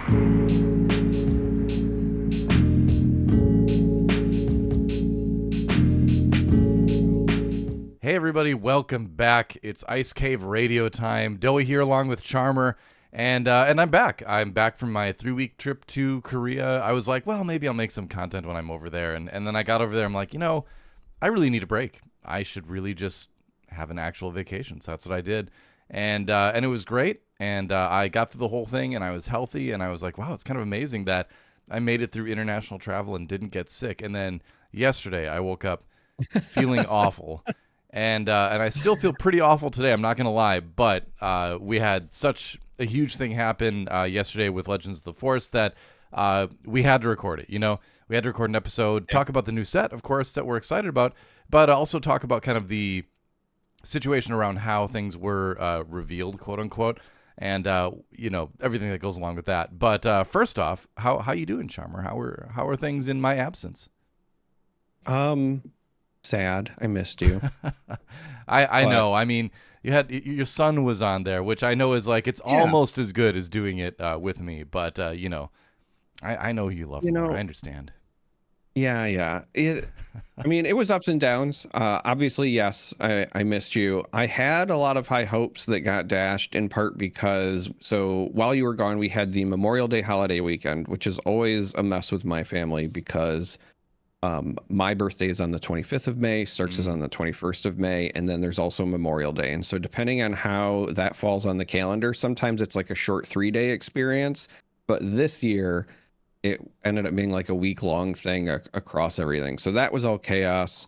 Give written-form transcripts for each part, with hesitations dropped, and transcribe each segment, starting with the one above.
Hey everybody, welcome back. It's Ice Cave Radio time. Doa here along with CHARM3R, and I'm back. I'm back from my 3-week trip to Korea. I was like, well, maybe I'll make some content when I'm over there, and then I got over there. I'm like, I really need a break. I should really just have an actual vacation. So that's what I did, and it was great. And I got through the whole thing, and I was healthy, and I was like, wow, it's kind of amazing that I made it through international travel and didn't get sick. And then yesterday, I woke up feeling awful. And I still feel pretty awful today, I'm not going to lie, but we had such a huge thing happen yesterday with Legends of the Force that we had to record it, We had to record an episode, talk about the new set, of course, that we're excited about, but also talk about kind of the situation around how things were revealed, quote unquote, and, everything that goes along with that. But first off, how you doing, CHARM3R? How are things in my absence? Sad. I missed you. I know. I mean, your son was on there, which I know is like it's almost as good as doing it with me. But I know you love more. I understand. Yeah. It was ups and downs. Obviously, yes, I missed you. I had a lot of high hopes that got dashed in part because while you were gone, we had the Memorial Day holiday weekend, which is always a mess with my family because my birthday is on the 25th of May, Stark's is on the 21st of May, and then there's also Memorial Day. And so depending on how that falls on the calendar, sometimes it's like a short 3-day experience. But this year, it ended up being like a week-long thing across everything. So that was all chaos.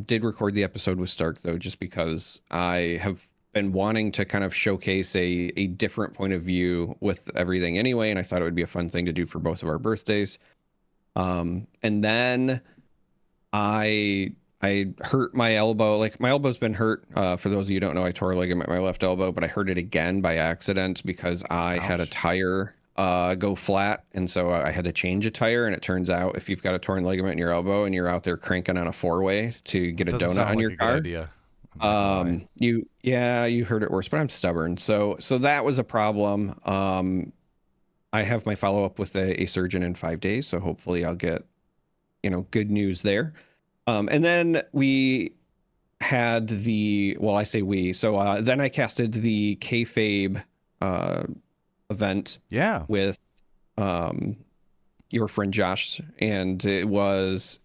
Did record the episode with Stark, though, just because I have been wanting to kind of showcase a different point of view with everything anyway, and I thought it would be a fun thing to do for both of our birthdays. And then I hurt my elbow. Like my elbow's been hurt. For those of you who don't know, I tore a ligament in my left elbow, but I hurt it again by accident because I had a tire go flat, and so I had to change a tire. And it turns out if you've got a torn ligament in your elbow and you're out there cranking on a 4-way to get a donut on your car, you heard it worse. But I'm stubborn, so that was a problem. I have my follow-up with a surgeon in 5 days, so hopefully I'll get, good news there. And then we had I say we. So then I casted the kayfabe event with your friend Josh, and it was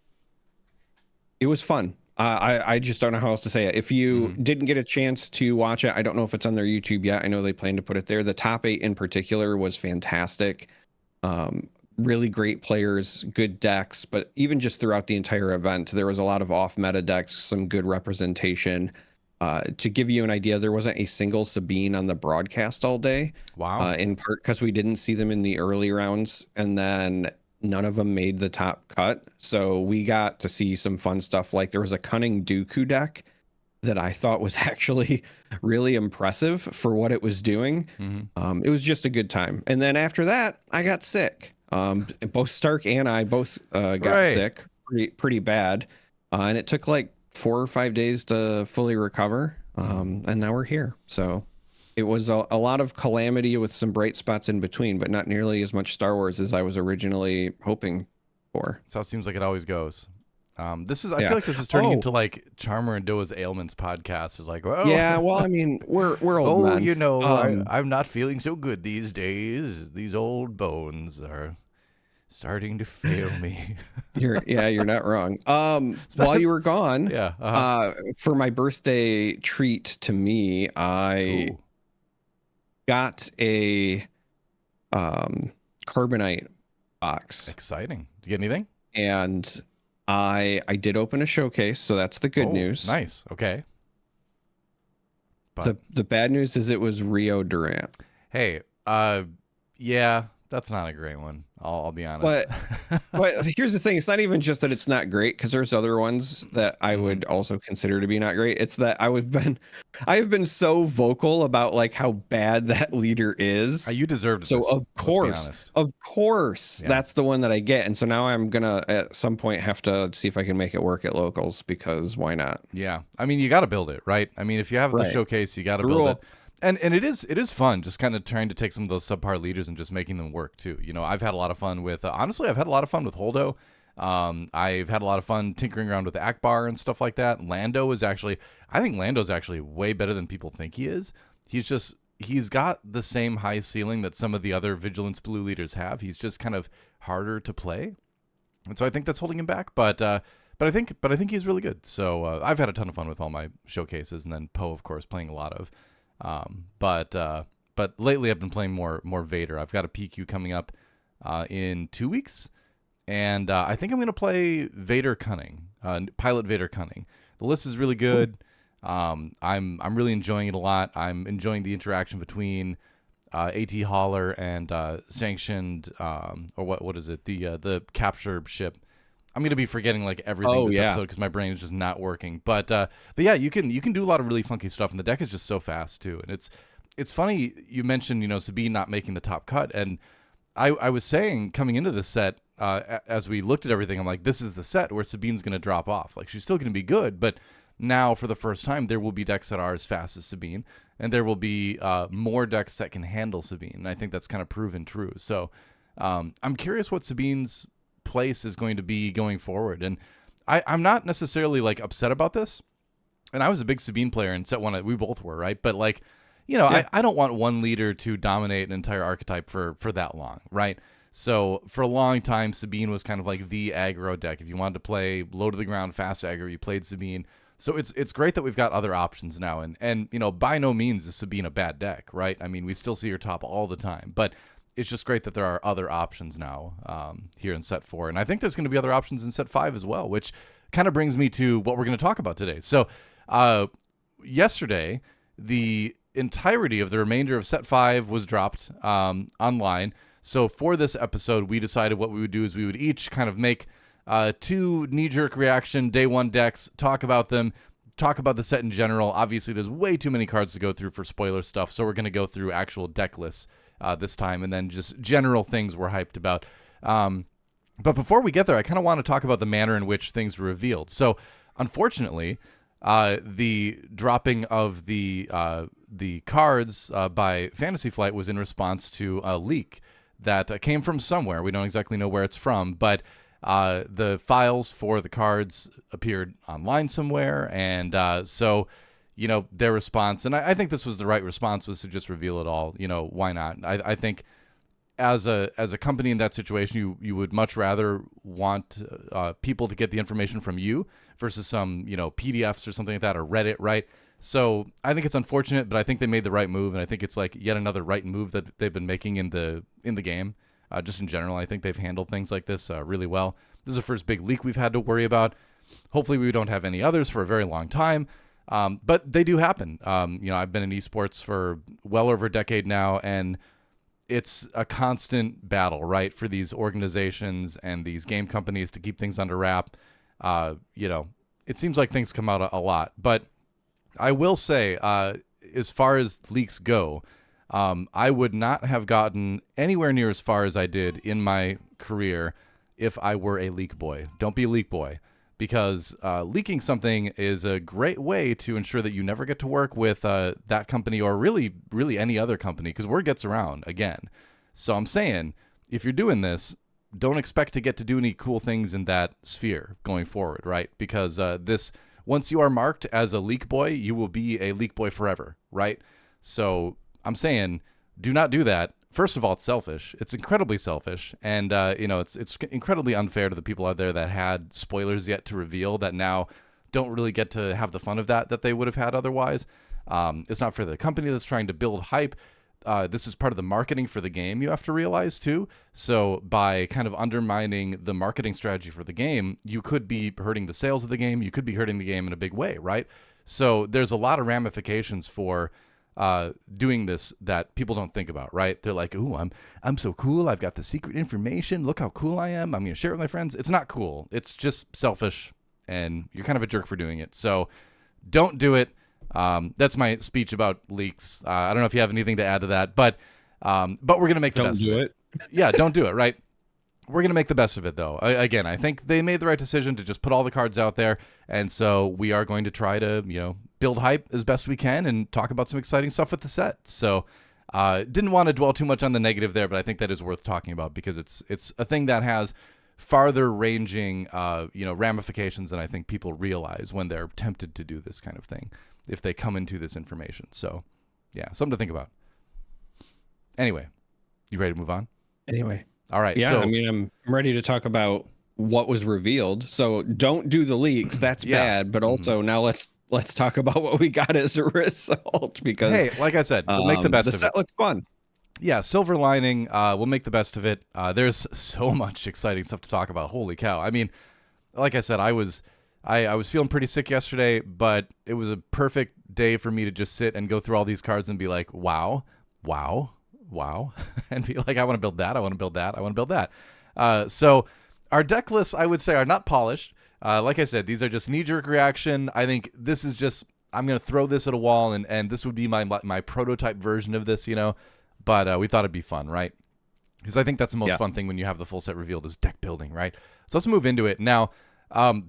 fun. I just don't know how else to say it. If you didn't get a chance to watch it, I don't know if it's on their YouTube yet. I know they plan to put it there. The top 8 in particular was fantastic. Really great players, good decks, but even just throughout the entire event, there was a lot of off-meta decks, some good representation. To give you an idea, there wasn't a single Sabine on the broadcast all day. Wow. In part because we didn't see them in the early rounds, and then none of them made the top cut. So we got to see some fun stuff. Like there was a Cunning Dooku deck that I thought was actually really impressive for what it was doing. It was just a good time. And then after that, I got sick. Both Stark and I both got sick pretty bad. And it took like 4 or 5 days to fully recover. And now we're here. So it was a lot of calamity with some bright spots in between, but not nearly as much Star Wars as I was originally hoping for. So it seems like it always goes. I feel like this is turning into like CHARM3R and Doa's Ailments podcast. Is like, yeah, well, I mean, we're old men. I'm not feeling so good these days. These old bones are starting to fail me. You're not wrong. While you were gone, for my birthday treat to me, I got a carbonite box. Exciting. Did you get anything? And I did open a showcase, so that's the good news. Nice. Okay. But the bad news is it was Rio Durant. Hey, that's not a great one. I'll be honest. But here's the thing. It's not even just that it's not great, because there's other ones that I would also consider to be not great. It's that I have been so vocal about like how bad that leader is. You deserved it. So of course, that's the one that I get. And so now I'm going to at some point have to see if I can make it work at locals, because why not? Yeah. I mean, you got to build it, right? I mean, if you have the showcase, you got to build it. And it is fun just kind of trying to take some of those subpar leaders and just making them work too. I've had a lot of fun with honestly, I've had a lot of fun with Holdo. I've had a lot of fun tinkering around with Akbar and stuff like that. I think Lando's actually way better than people think he is. He's got the same high ceiling that some of the other Vigilance Blue leaders have. He's just kind of harder to play. And so I think that's holding him back, but I think he's really good. So I've had a ton of fun with all my showcases, and then Poe, of course, playing a lot of. But lately I've been playing more Vader. I've got a PQ coming up in 2 weeks, and I think I'm going to play Vader Cunning, Pilot Vader Cunning. The list is really good. I'm really enjoying it a lot. I'm enjoying the interaction between AT Hauler and Sanctioned, or what is it? The capture ship. I'm going to be forgetting like everything this episode because my brain is just not working. But yeah, you can do a lot of really funky stuff, and the deck is just so fast too. And it's funny you mentioned Sabine not making the top cut, and I was saying coming into this set as we looked at everything, I'm like, this is the set where Sabine's going to drop off. Like she's still going to be good, but now for the first time there will be decks that are as fast as Sabine, and there will be more decks that can handle Sabine. And I think that's kind of proven true. So I'm curious what Sabine's place is going to be going forward, and I'm not necessarily like upset about this, and I was a big Sabine player in set one. We both were, right? But like I don't want one leader to dominate an entire archetype for that long, right? So for a long time Sabine was kind of like the aggro deck. If you wanted to play low to the ground fast aggro, you played Sabine. So it's great that we've got other options now, and by no means is Sabine a bad deck, right? I mean, we still see her top all the time, but it's just great that there are other options now here in set 4. And I think there's going to be other options in set 5 as well, which kind of brings me to what we're going to talk about today. So yesterday, the entirety of the remainder of set 5 was dropped online. So for this episode, we decided what we would do is we would each kind of make 2 knee-jerk reaction day 1 decks, talk about them, talk about the set in general. Obviously, there's way too many cards to go through for spoiler stuff, so we're going to go through actual deck lists this time, and then just general things we're hyped about. But before we get there, I kind of want to talk about the manner in which things were revealed. So, unfortunately, the dropping of the cards by Fantasy Flight was in response to a leak that came from somewhere. We don't exactly know where it's from, but the files for the cards appeared online somewhere, and so their response, and I think this was the right response, was to just reveal it all. Why not? I think as a company in that situation, you would much rather want people to get the information from you versus some PDFs or something like that, or Reddit, right? So I think it's unfortunate, but I think they made the right move, and I think it's like yet another right move that they've been making in the game. Just in general, I think they've handled things like this really well. This is the first big leak we've had to worry about. Hopefully we don't have any others for a very long time. But they do happen. I've been in esports for well over a decade now, and it's a constant battle, right, for these organizations and these game companies to keep things under wrap. It seems like things come out a lot. But I will say, as far as leaks go, I would not have gotten anywhere near as far as I did in my career if I were a leak boy. Don't be a leak boy. Because leaking something is a great way to ensure that you never get to work with that company, or really any other company, because word gets around again. So I'm saying, if you're doing this, don't expect to get to do any cool things in that sphere going forward, right? Because once you are marked as a leak boy, you will be a leak boy forever, right? So I'm saying, do not do that. First of all, it's selfish. It's incredibly selfish, and it's incredibly unfair to the people out there that had spoilers yet to reveal that now don't really get to have the fun of that they would have had otherwise. It's not fair to the company that's trying to build hype. This is part of the marketing for the game, you have to realize too. So by kind of undermining the marketing strategy for the game, you could be hurting the sales of the game. You could be hurting the game in a big way, right? So there's a lot of ramifications for doing this that people don't think about, right? They're like, "Ooh, I'm so cool. I've got the secret information. Look how cool I am. I'm going to share it with my friends." It's not cool. It's just selfish, and you're kind of a jerk for doing it. So don't do it. That's my speech about leaks. I don't know if you have anything to add to that, but we're going to make the best of it. Yeah, don't do it, right? We're going to make the best of it, though. Again, I think they made the right decision to just put all the cards out there, and so we are going to try to, build hype as best we can and talk about some exciting stuff with the set. So didn't want to dwell too much on the negative there, but I think that is worth talking about because it's a thing that has farther ranging ramifications than I think people realize when they're tempted to do this kind of thing if they come into this information. So yeah, something to think about. Anyway, you ready to move on? Anyway. All right. Yeah, so, I mean, I'm ready to talk about what was revealed. So don't do the leaks. That's bad. But also now let's talk about what we got as a result because hey, like I said, we'll make the best of it. The set looks fun. Yeah, silver lining. We'll make the best of it. There's so much exciting stuff to talk about. Holy cow. I mean, like I said, I was feeling pretty sick yesterday, but it was a perfect day for me to just sit and go through all these cards and be like, wow, and be like, I want to build that, I want to build that, I want to build that. So our deck lists, I would say, are not polished. Like I said, these are just knee-jerk reaction. I think this is just, I'm going to throw this at a wall, and this would be my prototype version of this, But we thought it'd be fun, right? Because I think that's the most fun thing when you have the full set revealed is deck building, right? So let's move into it. Now,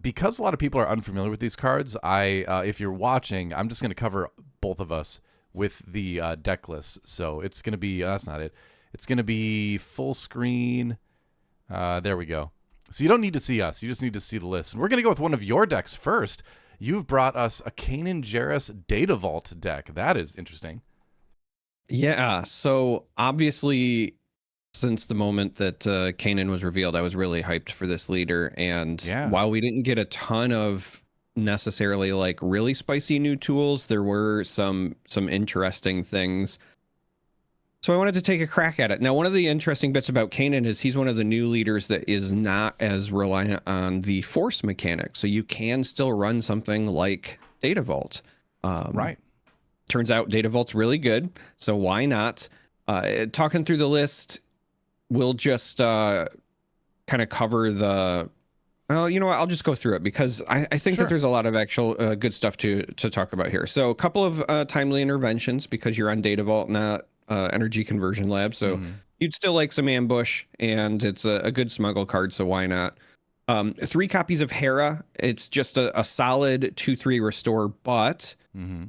because a lot of people are unfamiliar with these cards, if you're watching, I'm just going to cover both of us with the deck list. So it's going to be, that's not it. It's going to be full screen. There we go. So you don't need to see us. You just need to see the list. And we're going to go with one of your decks first. You've brought us a Kanan Jarrus Data Vault deck. That is interesting. Yeah. So obviously, since the moment that Kanan was revealed, I was really hyped for this leader. And while we didn't get a ton of necessarily like really spicy new tools, there were some interesting things. So I wanted to take a crack at it. Now, one of the interesting bits about Kanan is he's one of the new leaders that is not as reliant on the force mechanic. So you can still run something like Data Vault. Right. Turns out Data Vault's really good. So why not? Talking through the list, we'll just kind of cover the... Well, you know what? I'll just go through it because I think that there's a lot of actual good stuff to talk about here. So a couple of timely interventions because you're on Data Vault, not Energy Conversion Lab. So you'd still like some ambush, and it's a good smuggle card, so why not? 3 copies of Hera. It's just a solid 2/3 restore, but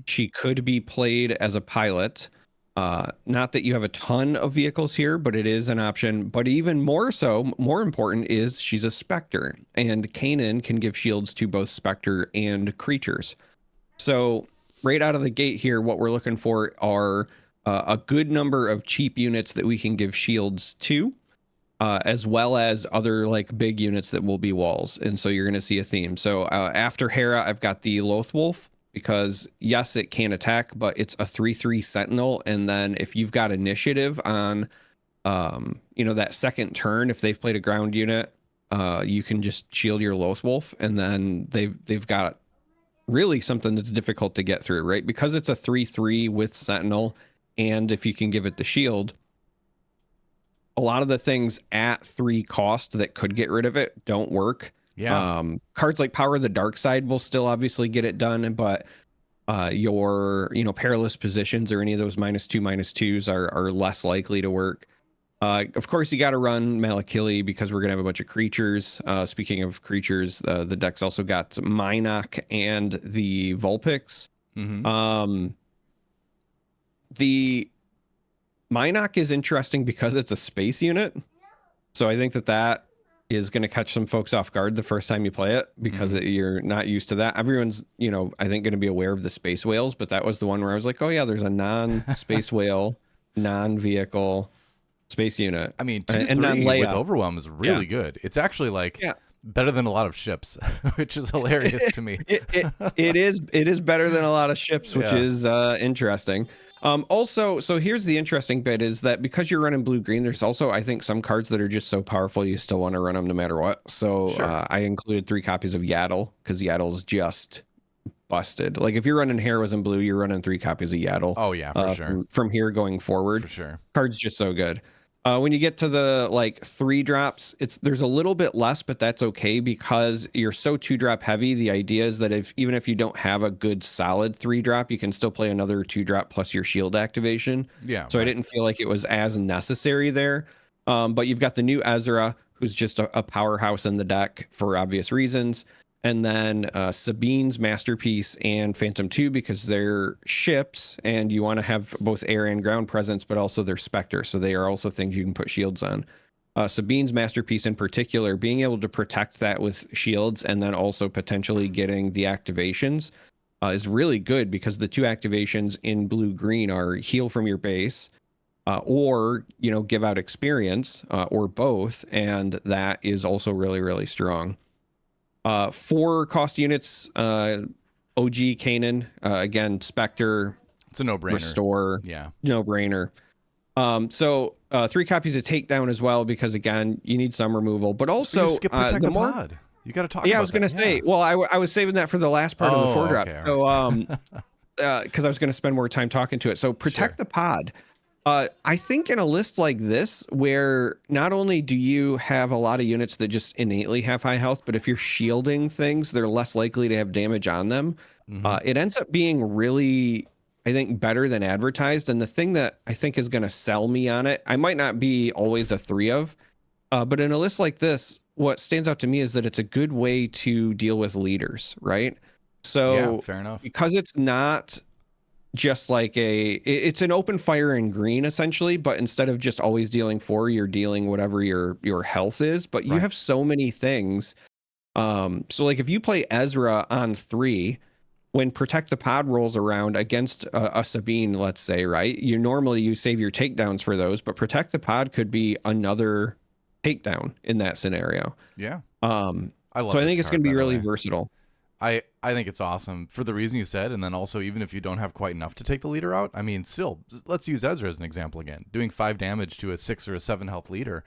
she could be played as a pilot. Not that you have a ton of vehicles here, but it is an option. But even more so, more important is she's a Spectre, and Kanan can give shields to both Spectre and creatures. So right out of the gate here, what we're looking for are a good number of cheap units that we can give shields to, as well as other like big units that will be walls. And so you're going to see a theme. So after Hera, I've got the Lothwolf, because yes, it can attack, but it's a 3/3 Sentinel. And then if you've got initiative on, that second turn, if they've played a ground unit, you can just shield your Lothwolf, and then they've got really something that's difficult to get through, right? Because it's a 3/3 with Sentinel, and if you can give it the shield, a lot of the things at 3 cost that could get rid of it don't work. Yeah. Cards like Power of the Dark Side will still obviously get it done, but your perilous positions or any of those -2/-2s are less likely to work. Of course, you got to run Malakili because we're gonna have a bunch of creatures. Speaking of creatures, the deck's also got Minok and the Vulpix. The Minok is interesting because it's a space unit. So I think that is going to catch some folks off guard the first time you play it because you're not used to that. Everyone's, I think going to be aware of the space whales, but that was the one where I was like, oh yeah, there's a non-space whale, non-vehicle space unit. I mean, 2/3 with Overwhelm is really good. It's actually better than a lot of ships, which is hilarious to me. It is better than a lot of ships, which is interesting. Also, so here's the interesting bit is that because you're running blue-green, there's also, I think, some cards that are just so powerful you still want to run them no matter what. So I included 3 copies of Yaddle because Yaddle's just busted. Like if you're running Heroes in blue, you're running 3 copies of Yaddle. Oh yeah, for sure. From here going forward, for sure. Card's just so good. When you get to the 3 drops, there's a little bit less, but that's okay because you're so 2-drop heavy. The idea is that even if you don't have a good solid 3-drop, you can still play another 2-drop plus your shield activation. Yeah. So I didn't feel like it was as necessary there. But you've got the new Ezra, who's just a powerhouse in the deck for obvious reasons. and then Sabine's Masterpiece and Phantom 2 because they're ships and you want to have both air and ground presence, but also they're Spectre. So they are also things you can put shields on. Sabine's Masterpiece in particular, being able to protect that with shields and then also potentially getting the activations is really good because the 2 activations in blue-green are heal from your base or, give out experience or both. And that is also really, really strong. 4 cost units, OG Kanan, again, Spectre. It's a no-brainer. Restore. Yeah. No-brainer. So 3 copies of Takedown as well, because again, you need some removal, but also skip Protect the Pod. You got to talk about that. I was going to say, well, I was saving that for the last part of the 4-drop. Okay, So, because I was going to spend more time talking to it. So Protect the Pod. I think in a list like this, where not only do you have a lot of units that just innately have high health, but if you're shielding things, they're less likely to have damage on them. It ends up being really, I think, better than advertised. And the thing that I think is going to sell me on it, I might not be always a 3 of, but in a list like this, what stands out to me is that it's a good way to deal with leaders, right? So yeah, fair enough. Because it's not just like it's an open fire in green essentially, but instead of just always dealing 4, you're dealing whatever your health is, but you have so many things. So like if you play Ezra on 3, when Protect the Pod rolls around against a Sabine, let's say, right, you save your takedowns for those, but Protect the Pod could be another takedown in that scenario. Yeah. I think it's going to be really versatile. I think it's awesome for the reason you said, and then also even if you don't have quite enough to take the leader out, I mean, still, let's use Ezra as an example again. Doing 5 damage to a 6 or a 7 health leader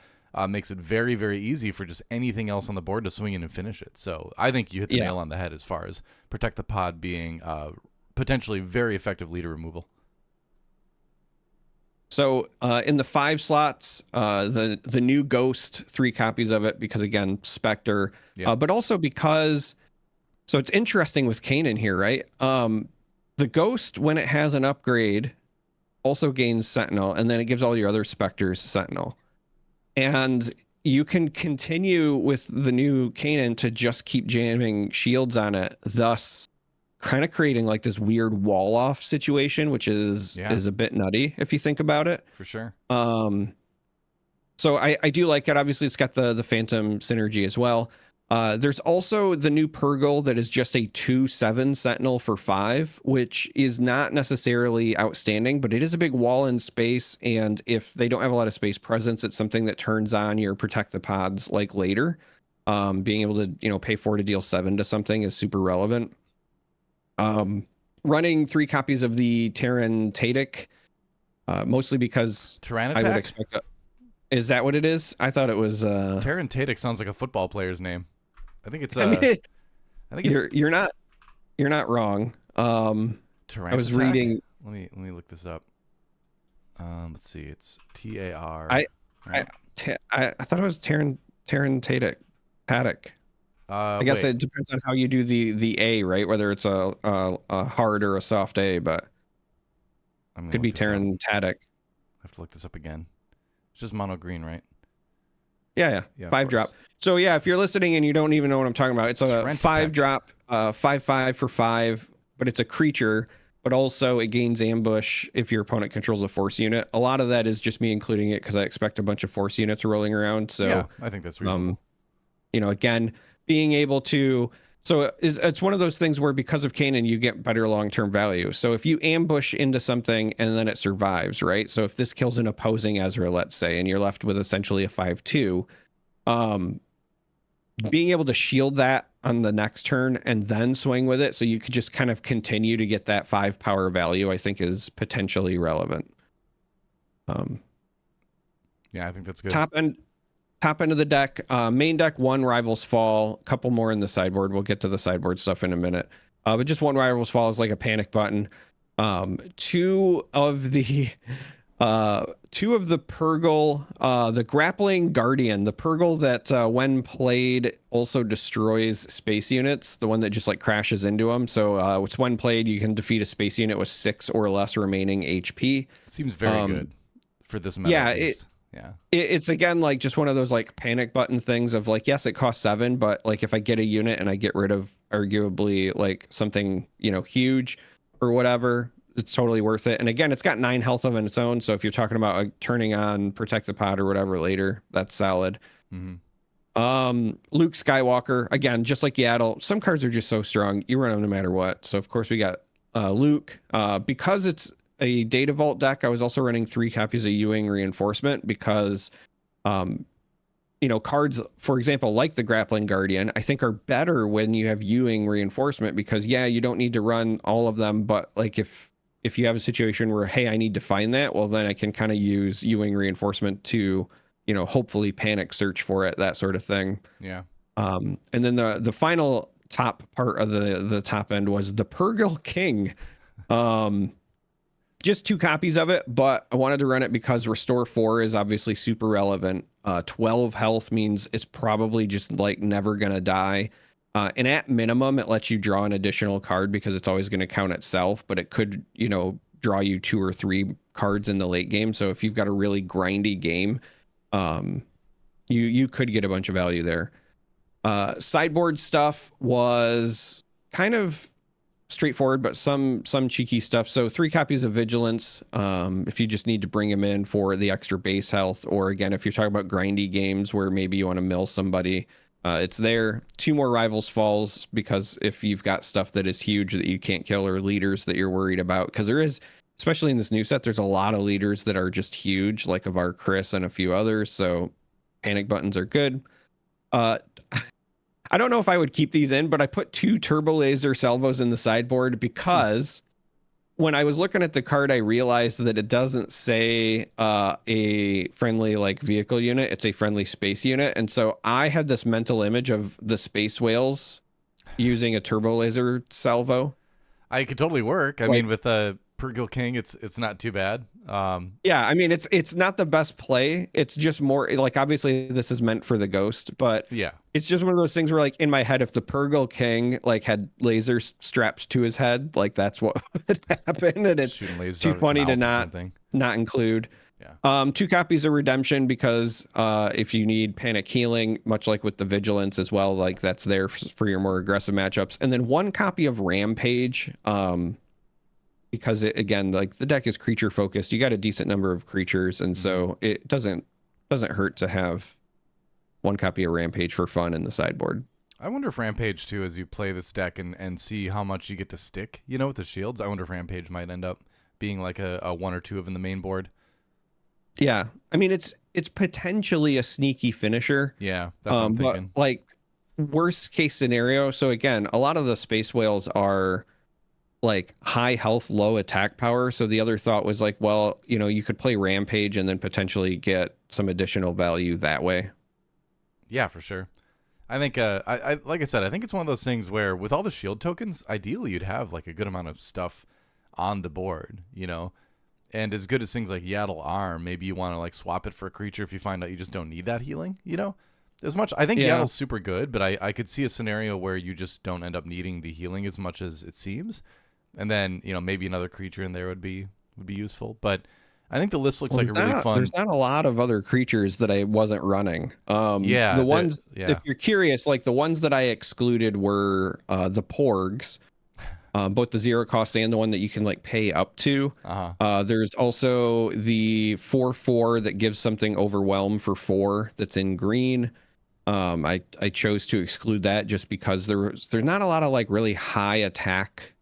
makes it very, very easy for just anything else on the board to swing in and finish it. So I think you hit the nail on the head as far as Protect the Pod being potentially very effective leader removal. So in the 5 slots, the new Ghost, 3 copies of it, because again, Spectre, but also because... So it's interesting with Kanan here, right? The Ghost, when it has an upgrade, also gains Sentinel, and then it gives all your other Spectres Sentinel. And you can continue with the new Kanan to just keep jamming shields on it, thus kind of creating like this weird wall-off situation, which is a bit nutty if you think about it. For sure. So I do like it. Obviously, it's got the Phantom synergy as well. There's also the new Purgle that is just a 2/7 Sentinel for 5, which is not necessarily outstanding, but it is a big wall in space. And if they don't have a lot of space presence, it's something that turns on your Protect the Pods like later. Being able to, pay 4 to deal 7 to something is super relevant. Running 3 copies of the Terran Tadic, mostly because I would expect. Is that what it is? I thought it was. Terran Tadic sounds like a football player's name. I think it's. I think you're not wrong. I was reading. Let me look this up. Let's see. It's TAR. I thought it was Terran Tadic. I guess it depends on how you do the A, right? Whether it's a hard or a soft A, but could be Terran Tadic. I have to look this up again. It's just mono green, right? Yeah. 5 drop. So yeah, if you're listening and you don't even know what I'm talking about, it's a 5 drop, 5/5 for 5, but it's a creature, but also it gains ambush if your opponent controls a force unit. A lot of that is just me including it because I expect a bunch of force units rolling around. So yeah, I think that's reasonable. Again, being able to. So it's one of those things where because of Kanan, you get better long-term value. So if you ambush into something and then it survives, right? So if this kills an opposing Ezra, let's say, and you're left with essentially a 5/2, being able to shield that on the next turn and then swing with it, so you could just kind of continue to get that 5 power value, I think is potentially relevant. Yeah, I think that's good. Top end of the deck, main deck, 1 Rivals Fall, a couple more in the sideboard. We'll get to the sideboard stuff in a minute. But just 1 Rivals Fall is like a panic button. 2 of the Purgle, the Grappling Guardian, the Purgle that when played also destroys space units, the one that just like crashes into them. So it's when played, you can defeat a space unit with 6 or less remaining HP. Seems very good for this meta. Yeah. It's again like just one of those like panic button things of like, yes, it costs 7, but like if I get a unit and I get rid of arguably like something, huge or whatever, it's totally worth it. And again, it's got 9 health of its own. So if you're talking about like, turning on Protect the Pod or whatever later, that's solid. Mm-hmm. Luke Skywalker, again, just like Yaddle, some cards are just so strong. You run them no matter what. So of course we got Luke. Because it's a Data Vault deck, I was also running 3 copies of Ewing Reinforcement because cards, for example, like the Grappling Guardian, I think are better when you have Ewing Reinforcement because you don't need to run all of them, but like if you have a situation where, hey, I need to find that, well, then I can kind of use Ewing Reinforcement to, hopefully panic search for it, that sort of thing. Yeah. And then the final top part of the top end was the Purrgil King. Just 2 copies of it, but I wanted to run it because Restore 4 is obviously super relevant. 12 health means it's probably just like never going to die. And at minimum, it lets you draw an additional card because it's always going to count itself, but it could, draw you 2 or 3 cards in the late game. So if you've got a really grindy game, you could get a bunch of value there. Sideboard stuff was kind of straightforward, but some cheeky stuff. So 3 copies of Vigilance, if you just need to bring them in for the extra base health, or again, if you're talking about grindy games where maybe you want to mill somebody, it's there. 2 more Rivals Falls, because if you've got stuff that is huge that you can't kill or leaders that you're worried about, because there is, especially in this new set, there's a lot of leaders that are just huge, like Avar Chris and a few others. So panic buttons are good. I don't know if I would keep these in, but I put 2 Turbo Laser Salvos in the sideboard because when I was looking at the card, I realized that it doesn't say a friendly like vehicle unit. It's a friendly space unit. And so I had this mental image of the space whales using a Turbo Laser Salvo. I could totally work. I mean, with a Purrgil King, it's not too bad. Yeah, I mean, it's not the best play. It's just more like, obviously this is meant for the ghost, but yeah, it's just one of those things where like in my head, if the Purrgil King like had lasers strapped to his head, like that's what would happen. And it's too funny to not include. Yeah. 2 copies of Redemption because if you need panic healing, much like with the Vigilance as well, like that's there for your more aggressive matchups. And then 1 copy of Rampage. Because again, like the deck is creature focused, you got a decent number of creatures, and so it doesn't hurt to have 1 copy of Rampage for fun in the sideboard. I wonder if Rampage too, as you play this deck and see how much you get to stick, with the shields. I wonder if Rampage might end up being like a 1 or 2 of in the main board. Yeah, I mean it's potentially a sneaky finisher. Yeah, that's what I'm thinking. But like worst case scenario. So again, a lot of the space whales are like high health, low attack power. So the other thought was like, well, you could play Rampage and then potentially get some additional value that way. Yeah, for sure. I think, I like I said, I think it's one of those things where with all the shield tokens, ideally you'd have like a good amount of stuff on the board, and as good as things like Yaddle are, maybe you want to like swap it for a creature if you find out you just don't need that healing, as much. I think Yaddle's super good, but I could see a scenario where you just don't end up needing the healing as much as it seems. And then, maybe another creature in there would be useful. But I think the list looks like a really fun. There's not a lot of other creatures that I wasn't running. The ones, if you're curious, like the ones that I excluded were the Porgs, both the 0 cost and the one that you can like pay up to. There's also the 4/4 that gives something Overwhelm for 4 that's in green. I chose to exclude that just because there's not a lot of like really high attack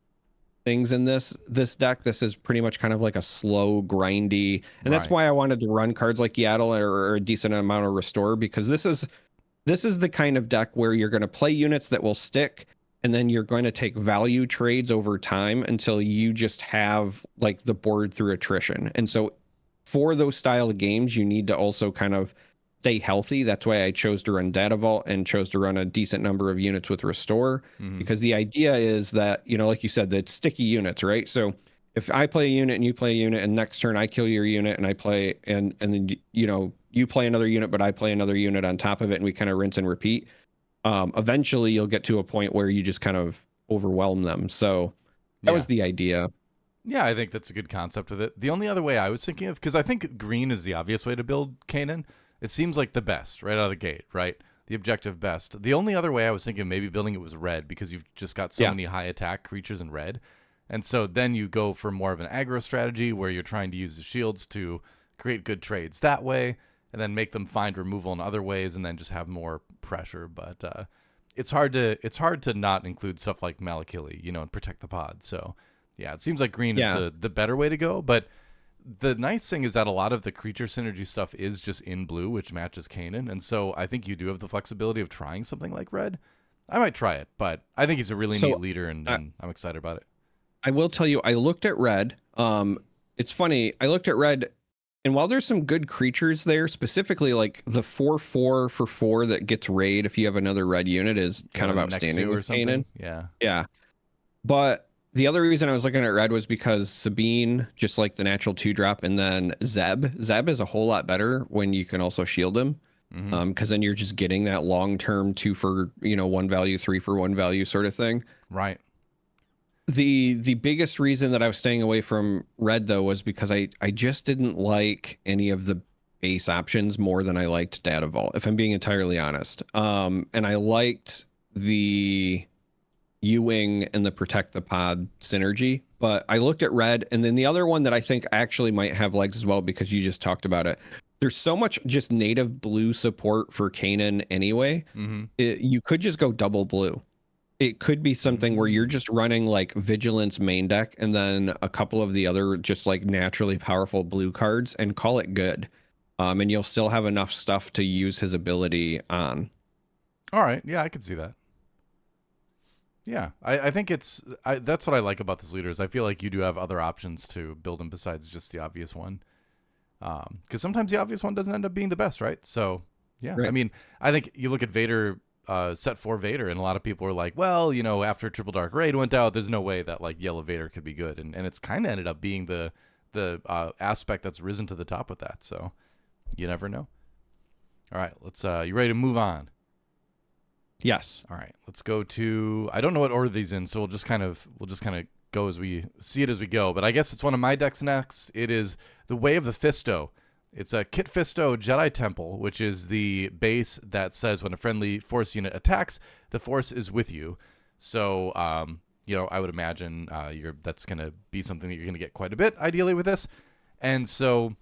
things in this deck. This is pretty much kind of like a slow, grindy, and that's why I wanted to run cards like Yaddle or a decent amount of Restore, because this is the kind of deck where you're going to play units that will stick, and then you're going to take value trades over time until you just have like the board through attrition. And so for those style of games, you need to also kind of stay healthy. That's why I chose to run Data Vault and chose to run a decent number of units with Restore, because the idea is that, like you said, that sticky units, right? So if I play a unit and you play a unit and next turn I kill your unit and I play and then, you play another unit, but I play another unit on top of it and we kind of rinse and repeat. Eventually you'll get to a point where you just kind of overwhelm them. So that was the idea. Yeah, I think that's a good concept with it. The only other way I was thinking of, because I think green is the obvious way to build Kanan. It seems like the best right out of the gate, right? The objective best. The only other way I was thinking of maybe building it was red, because you've just got so many high attack creatures in red. And so then you go for more of an aggro strategy where you're trying to use the shields to create good trades that way, and then make them find removal in other ways, and then just have more pressure. But it's hard to not include stuff like Malakili, and protect the pod. So yeah, it seems like green is the better way to go. But the nice thing is that a lot of the creature synergy stuff is just in blue, which matches Kanan. And so I think you do have the flexibility of trying something like red. I might try it, but I think he's a really neat leader, and I'm excited about it. I will tell you, I looked at red. It's funny. I looked at red, and while there's some good creatures there, specifically like the 4/4 for 4 that gets raid if you have another red unit is kind of outstanding with Kanan. Yeah. But the other reason I was looking at red was because Sabine, just like the natural 2-drop, and then Zeb. Zeb is a whole lot better when you can also shield him. Because then you're just getting that long-term 2 for 1 value, 3 for 1 value sort of thing. Right. The biggest reason that I was staying away from red, though, was because I just didn't like any of the base options more than I liked Data Vault, if I'm being entirely honest. And I liked the U-Wing and the Protect the Pod synergy, but I looked at red, and then the other one that I think actually might have legs as well, because you just talked about it. There's so much just native blue support for Kanan anyway. You could just go double blue. It could be something where you're just running like Vigilance main deck and then a couple of the other just like naturally powerful blue cards and call it good. And you'll still have enough stuff to use his ability on. All right. Yeah, I could see that. Yeah, I think that's what I like about this leader is I feel like you do have other options to build him besides just the obvious one. Because sometimes the obvious one doesn't end up being the best, right? So, yeah. Right. I mean, I think you look at Vader, set 4 Vader, and a lot of people are like, well, after Triple Dark Raid went out, there's no way that like Yellow Vader could be good. And it's kind of ended up being the aspect that's risen to the top with that. So, you never know. All right, let's you ready to move on? Yes. All right, let's go to, I don't know what order these in, so we'll just kind of go as we see it as we go. But I guess it's one of my decks next. It is the Way of the Fisto. It's a Kit Fisto Jedi Temple, which is the base that says when a friendly Force unit attacks, the Force is with you. So, I would imagine that's going to be something that you're going to get quite a bit, ideally, with this. And so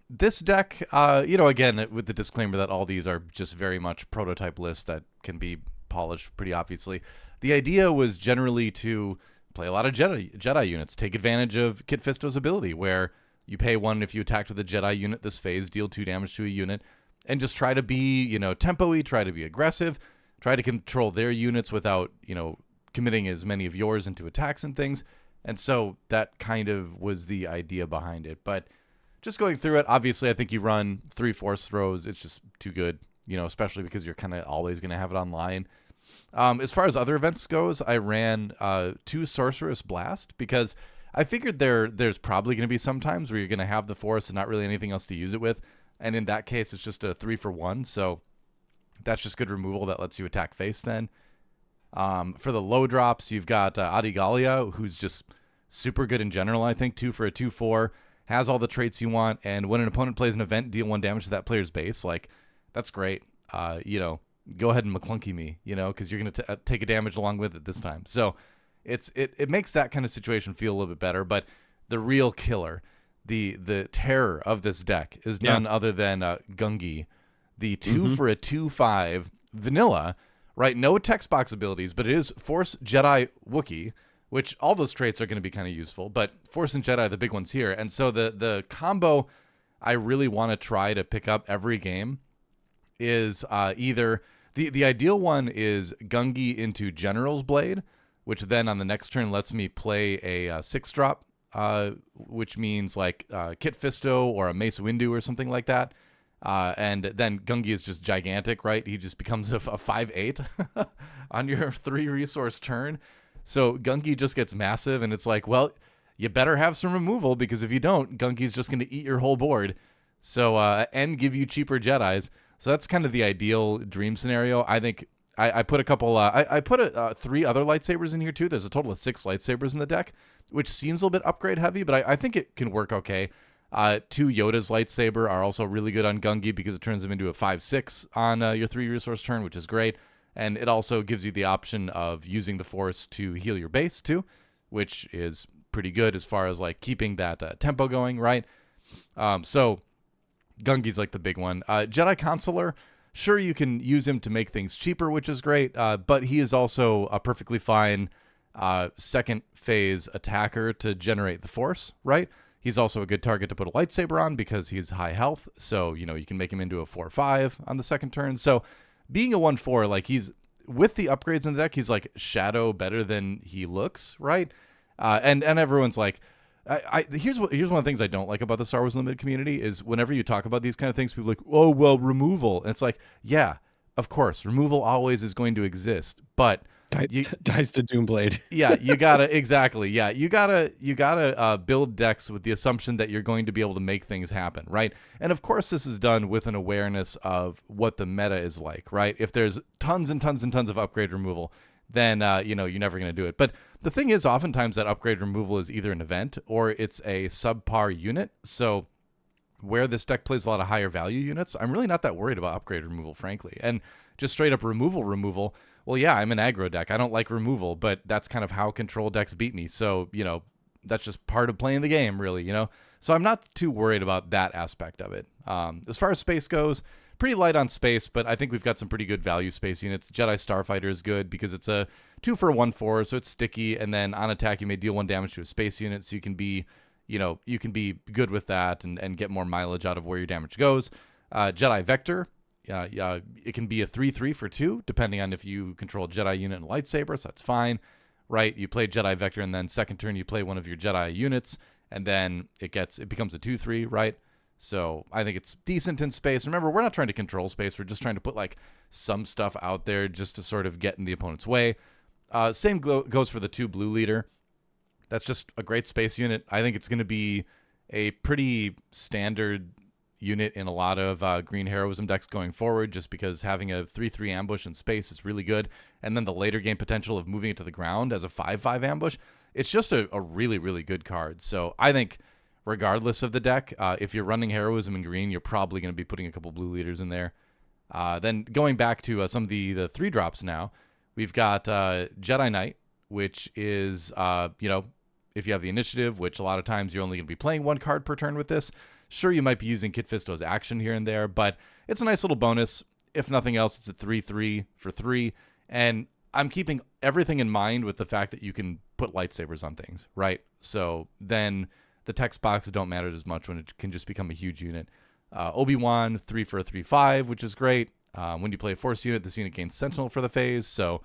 this deck, again, with the disclaimer that all these are just very much prototype lists that can be polished pretty obviously. The idea was generally to play a lot of Jedi units, take advantage of Kit Fisto's ability, where you pay 1 if you attacked with a Jedi unit this phase, deal 2 damage to a unit, and just try to be, tempo-y, try to be aggressive, try to control their units without, committing as many of yours into attacks and things. And so that kind of was the idea behind it. But just going through it, obviously, I think you run 3 Force throws. It's just too good, especially because you're kind of always going to have it online. As far as other events goes, I ran 2 Sorceress Blast because I figured there's probably going to be some times where you're going to have the Force and not really anything else to use it with. And in that case, it's just a 3 for 1. So that's just good removal that lets you attack face then. For the low drops, you've got Adigalia, who's just super good in general, I think. 2 for a 2/4. Has all the traits you want. And when an opponent plays an event, deal 1 damage to that player's base. Like, that's great. Go ahead and McClunky me, because you're going to take a damage along with it this time. So it makes that kind of situation feel a little bit better. But the real killer, the terror of this deck is none other than Gungi, the 2 for a 2/5 vanilla, right? No text box abilities, but it is Force Jedi Wookiee, which all those traits are going to be kind of useful. But Force and Jedi are the big ones here. And so the combo I really want to try to pick up every game is either the ideal one is Gungi into General's Blade, which then on the next turn lets me play a 6-drop, which means like Kit Fisto or a Mace Windu or something like that. And then Gungi is just gigantic, right? He just becomes a 5/8 on your 3-resource turn. So Gungi just gets massive, and it's like, well, you better have some removal, because if you don't, Gungi's just going to eat your whole board. So and give you cheaper Jedis. So that's kind of the ideal dream scenario. I think I put a couple. I put 3 other lightsabers in here too. There's a total of 6 lightsabers in the deck, which seems a little bit upgrade heavy, but I think it can work okay. 2 Yoda's lightsaber are also really good on Gungi because it turns them into a 5/6 on your 3 resource turn, which is great. And it also gives you the option of using the Force to heal your base too, which is pretty good as far as like keeping that tempo going, right? So Gungi's like the big one. Jedi Consular. Sure, you can use him to make things cheaper, which is great, but he is also a perfectly fine second phase attacker to generate the Force, right? He's also a good target to put a lightsaber on because he's high health, so, you can make him into a 4/5 on the second turn. So being a 1/4, like he's, with the upgrades in the deck, he's like shadow better than he looks, right? And everyone's like, here's one of the things I don't like about the Star Wars Limited community is whenever you talk about these kind of things, people are like, oh, well, removal. And it's like, yeah, of course, removal always is going to exist, but dies to Doomblade. Yeah, you gotta exactly. Yeah, you gotta build decks with the assumption that you're going to be able to make things happen, right? And of course, this is done with an awareness of what the meta is like, right? If there's tons and tons and tons of upgrade removal, then you're never going to do it. But the thing is, oftentimes that upgrade removal is either an event or it's a subpar unit. So where this deck plays a lot of higher value units, I'm really not that worried about upgrade removal, frankly. And just straight up removal. Well, yeah, I'm an aggro deck. I don't like removal, but that's kind of how control decks beat me. So, that's just part of playing the game, really, So I'm not too worried about that aspect of it. As far as space goes, pretty light on space, but I think we've got some pretty good value space units. Jedi Starfighter is good because it's a 2 for 1/4, so it's sticky, and then on attack you may deal 1 damage to a space unit, so you can be good with that and get more mileage out of where your damage goes. Jedi Vector, it can be a 3/3 for 2, depending on if you control Jedi unit and lightsaber, so that's fine, right? You play Jedi Vector, and then second turn you play one of your Jedi units, and then it becomes a 2/3, right? So I think it's decent in space. Remember, we're not trying to control space. We're just trying to put like some stuff out there just to sort of get in the opponent's way. Same goes for the 2 blue leader. That's just a great space unit. I think it's going to be a pretty standard unit in a lot of green heroism decks going forward, just because having a 3/3 ambush in space is really good. And then the later game potential of moving it to the ground as a 5/5 ambush, it's just a really, really good card. So I think regardless of the deck, if you're running heroism in green, you're probably going to be putting a couple blue leaders in there. Then going back to some of the 3 drops now, we've got Jedi Knight, which is, if you have the initiative, which a lot of times you're only going to be playing 1 card per turn with this. Sure, you might be using Kit Fisto's action here and there, but it's a nice little bonus. If nothing else, it's a 3/3 for 3. And I'm keeping everything in mind with the fact that you can put lightsabers on things, right? So then the text boxes don't matter as much when it can just become a huge unit. Obi-Wan, 3 for a 3/5, which is great. When you play a Force unit, this unit gains Sentinel for the phase, so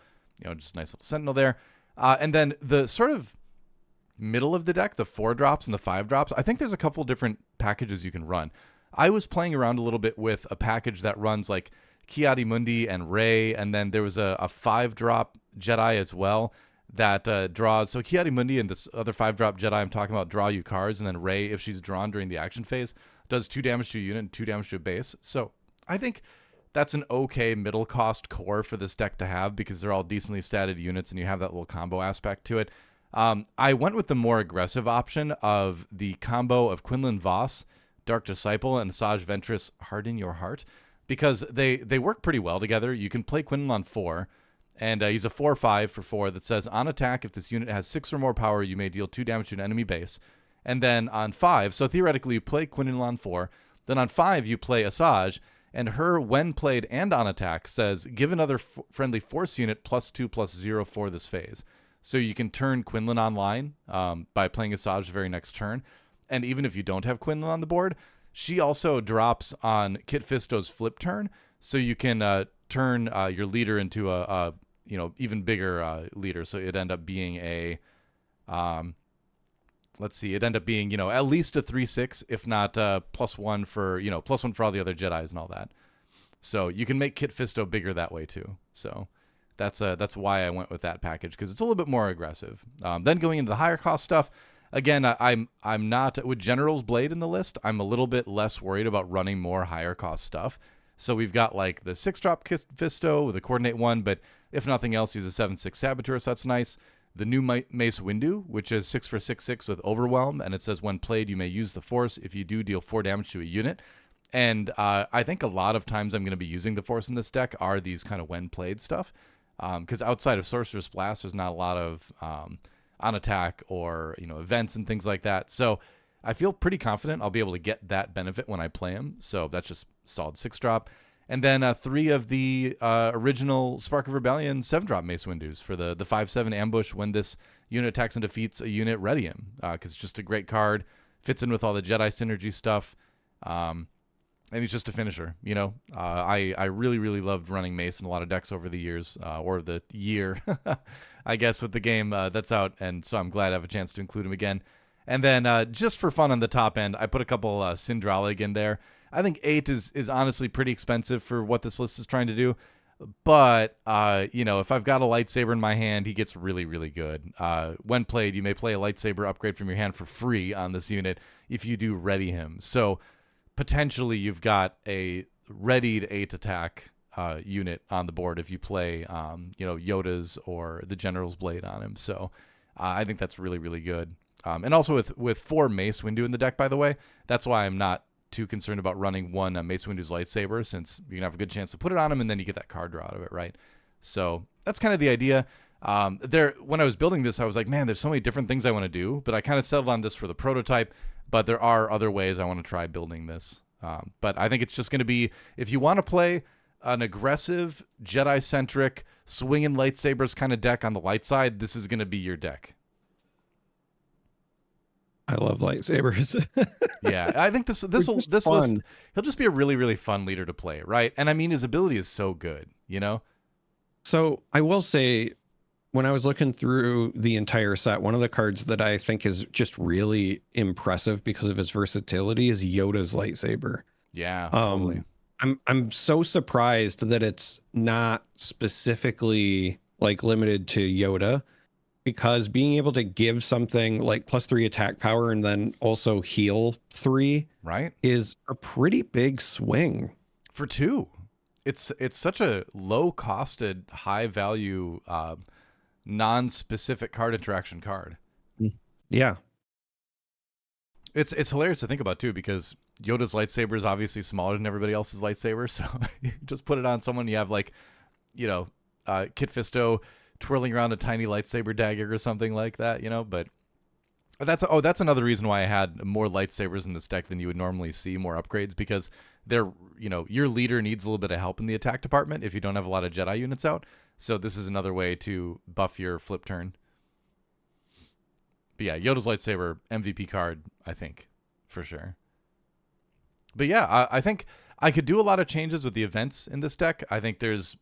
just a nice little Sentinel there. And then the sort of middle of the deck, the 4 drops and the 5 drops, I think there's a couple different packages you can run. I was playing around a little bit with a package that runs like Ki-Adi-Mundi and Rey, and then there was a 5-drop Jedi as well that draws. So Ki-Adi-Mundi and this other 5-drop Jedi I'm talking about draw you cards, and then Rey, if she's drawn during the action phase, does 2 damage to a unit and 2 damage to a base. So I think that's an okay middle cost core for this deck to have because they're all decently statted units and you have that little combo aspect to it. I went with the more aggressive option of the combo of Quinlan Voss, Dark Disciple, and Asajj Ventress, Harden Your Heart, because they work pretty well together. You can play Quinlan on 4, and he's a 4/5 for 4 that says, on attack, if this unit has 6 or more power, you may deal 2 damage to an enemy base. And then on 5, so theoretically you play Quinlan on 4, then on 5 you play Asajj, and her, when played and on attack, says, give another friendly Force unit +2/+0 for this phase. So you can turn Quinlan online by playing Asajj the very next turn. And even if you don't have Quinlan on the board, she also drops on Kit Fisto's flip turn. So you can turn your leader into a even bigger leader. So it'd end up being a, it'd end up being, at least a 3/6, if not +1 for, +1 for all the other Jedis and all that. So you can make Kit Fisto bigger that way too. So that's why I went with that package, because it's a little bit more aggressive. Then going into the higher cost stuff, again, I'm not with General's Blade in the list. I'm a little bit less worried about running more higher cost stuff. So we've got like the 6-drop Fisto with a coordinate 1, but if nothing else, he's a 7/6 Saboteur, so that's nice. The new Mace Windu, which is 6 for 6/6 with Overwhelm, and it says when played, you may use the Force. If you do, deal 4 damage to a unit. And I think a lot of times I'm going to be using the Force in this deck are these kind of when played stuff. Because outside of Sorcerer's Blast, there's not a lot of on attack or events and things like that. So I feel pretty confident I'll be able to get that benefit when I play him. So that's just solid 6-drop. And then 3 of the original Spark of Rebellion 7-drop Mace Windus for the 5/7 ambush when this unit attacks and defeats a unit, ready him. Because it's just a great card. Fits in with all the Jedi synergy stuff. And he's just a finisher, I really, really loved running Mace in a lot of decks over the years, or the year, I guess, with the game that's out. And so I'm glad I have a chance to include him again. And then just for fun on the top end, I put a couple Syndralig in there. I think 8 is honestly pretty expensive for what this list is trying to do. But, if I've got a lightsaber in my hand, he gets really, really good. When played, you may play a lightsaber upgrade from your hand for free on this unit if you do ready him. So potentially you've got a readied 8 attack unit on the board if you play, Yoda's or the General's Blade on him. So I think that's really, really good. And also with 4 Mace Windu in the deck, by the way, that's why I'm not too concerned about running 1 Mace Windu's lightsaber, since you're going to have a good chance to put it on him and then you get that card draw out of it, right? So that's kind of the idea. When I was building this, I was like, man, there's so many different things I want to do, but I kind of settled on this for the prototype. But there are other ways I want to try building this. But I think it's just going to be, if you want to play an aggressive, Jedi-centric, swinging lightsabers kind of deck on the light side, this is going to be your deck. I love lightsabers. Yeah, I think this list, he'll just be a really, really fun leader to play, right? And I mean, his ability is so good, So I will say, when I was looking through the entire set, one of the cards that I think is just really impressive because of its versatility is Yoda's lightsaber. Yeah, totally. I'm so surprised that it's not specifically like limited to Yoda, because being able to give something like +3 attack power and then also heal 3, right, is a pretty big swing for 2. It's such a low-costed, high-value, non-specific card interaction card. Yeah, it's hilarious to think about too, because Yoda's lightsaber is obviously smaller than everybody else's lightsaber, so you just put it on someone, you have like Kit Fisto twirling around a tiny lightsaber dagger or something like that, but that's another reason why I had more lightsabers in this deck than you would normally see, more upgrades, because they're your leader needs a little bit of help in the attack department if you don't have a lot of Jedi units out. So this is another way to buff your flip turn. But yeah, Yoda's lightsaber, MVP card, I think, for sure. But yeah, I think I could do a lot of changes with the events in this deck. I think there's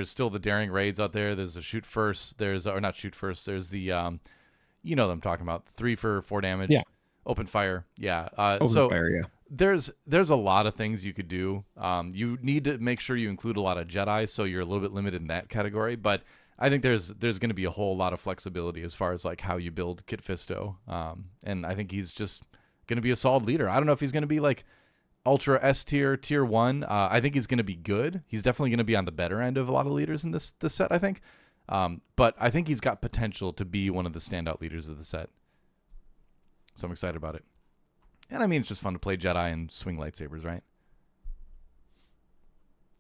still the daring raids out there. There's a shoot first. There's not shoot first. There's the what I'm talking about, 3 for 4 damage. Yeah. Open fire. Yeah. Fire, yeah. There's a lot of things you could do. You need to make sure you include a lot of Jedi, so you're a little bit limited in that category. But I think there's going to be a whole lot of flexibility as far as like how you build Kit Fisto. And I think he's just going to be a solid leader. I don't know if he's going to be like ultra S tier, tier 1. I think he's going to be good. He's definitely going to be on the better end of a lot of leaders in this set, I think. But I think he's got potential to be one of the standout leaders of the set. So I'm excited about it. And I mean, it's just fun to play Jedi and swing lightsabers, right?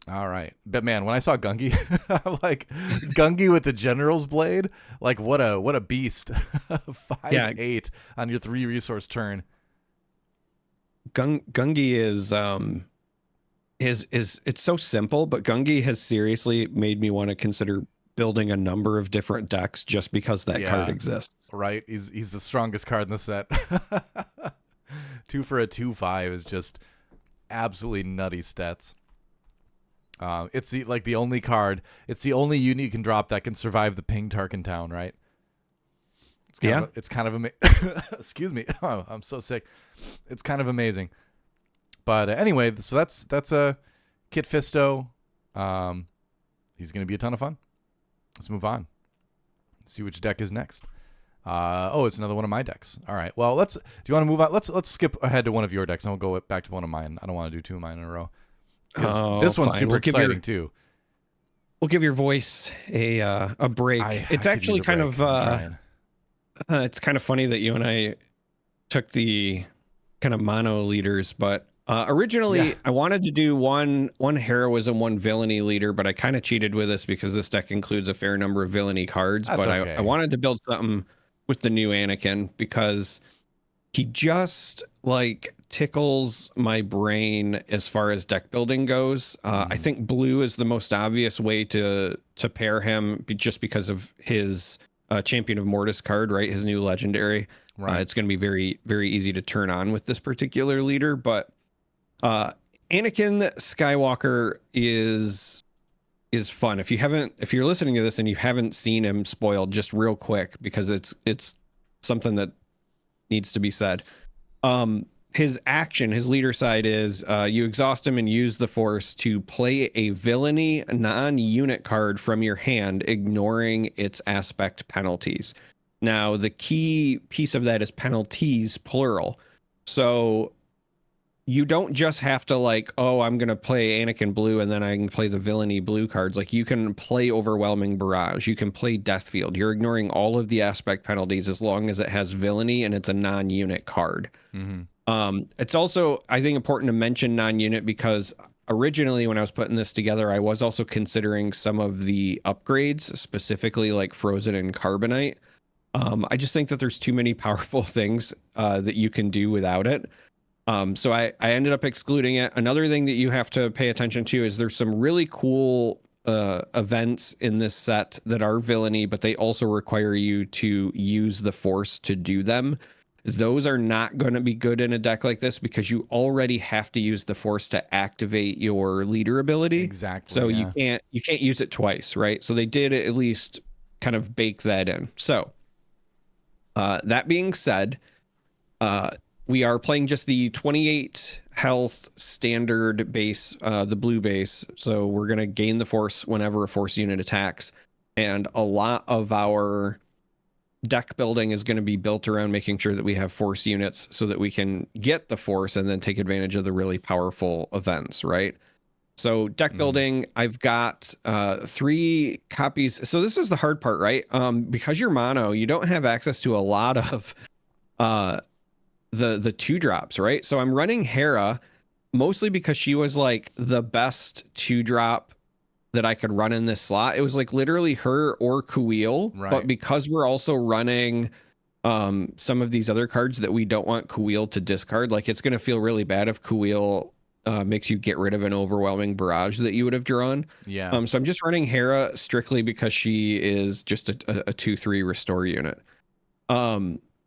All right. But man, when I saw Gungi, I'm like, Gungi with the General's Blade, like what a beast. 5/8 on your 3 resource turn. Gungi is it's so simple, but Gungi has seriously made me want to consider building a number of different decks just because that card exists. Right. He's the strongest card in the set. 2 for a 2/5 is just absolutely nutty stats. It's the only card. It's the only unit you can drop that can survive the ping Tarkin Town, right? It's kind of amazing. Excuse me. Oh, I'm so sick. It's kind of amazing. But anyway, so that's a Kit Fisto. He's going to be a ton of fun. Let's move on. See which deck is next. It's another one of my decks. All right. Well, do you want to move on? Let's skip ahead to one of your decks and we'll go back to one of mine. I don't want to do 2 of mine in a row. because Oh, this one's fine. super exciting too. We'll give your voice a break. It's actually kind of it's kind of funny that you and I took the kind of mono leaders, but originally I wanted to do one heroism, one villainy leader, but I kind of cheated with this because this deck includes a fair number of villainy cards. That's but okay. I wanted to build something with the new Anakin because he just like tickles my brain as far as deck building goes. I think blue is the most obvious way to pair him just because of his Champion of Mortis card, right? His new legendary. Right. It's going to be very, very easy to turn on with this particular leader. But Anakin Skywalker is fun. If you're listening to this and you haven't seen him spoiled, just real quick, because it's something that needs to be said. His leader side is you exhaust him and use the Force to play a villainy non-unit card from your hand, ignoring its aspect penalties. Now, the key piece of that is penalties, plural. So you don't just have to like, oh, I'm going to play Anakin blue and then I can play the villainy blue cards. Like you can play Overwhelming Barrage. You can play Deathfield. You're ignoring all of the aspect penalties as long as it has villainy and it's a non-unit card. It's also, I think, important to mention non-unit because originally when I was putting this together, I was also considering some of the upgrades, specifically like Frozen and Carbonite. I just think that there's too many powerful things that you can do without it. So I ended up excluding it. Another thing that you have to pay attention to is there's some really cool events in this set that are villainy, but they also require you to use the Force to do them. Those are not going to be good in a deck like this because you already have to use the Force to activate your leader ability. Exactly. So you can't use it twice, right? So they did at least kind of bake that in. So that being said, we are playing just the 28 health standard base, the blue base. So we're going to gain the Force whenever a Force unit attacks. And a lot of our deck building is going to be built around making sure that we have Force units so that we can get the Force and then take advantage of the really powerful events, right? So deck building, I've got 3 copies. So this is the hard part, right? Because you're mono, you don't have access to a lot of the 2-drops, right? So I'm running Hera mostly because she was like the best 2-drop that I could run in this slot. It was like literally her or Kuil, right. But because we're also running some of these other cards that we don't want Kuil to discard, like it's going to feel really bad if Kuil makes you get rid of an Overwhelming Barrage that you would have drawn. Yeah. So I'm just running Hera strictly because she is just a 2/3 restore unit.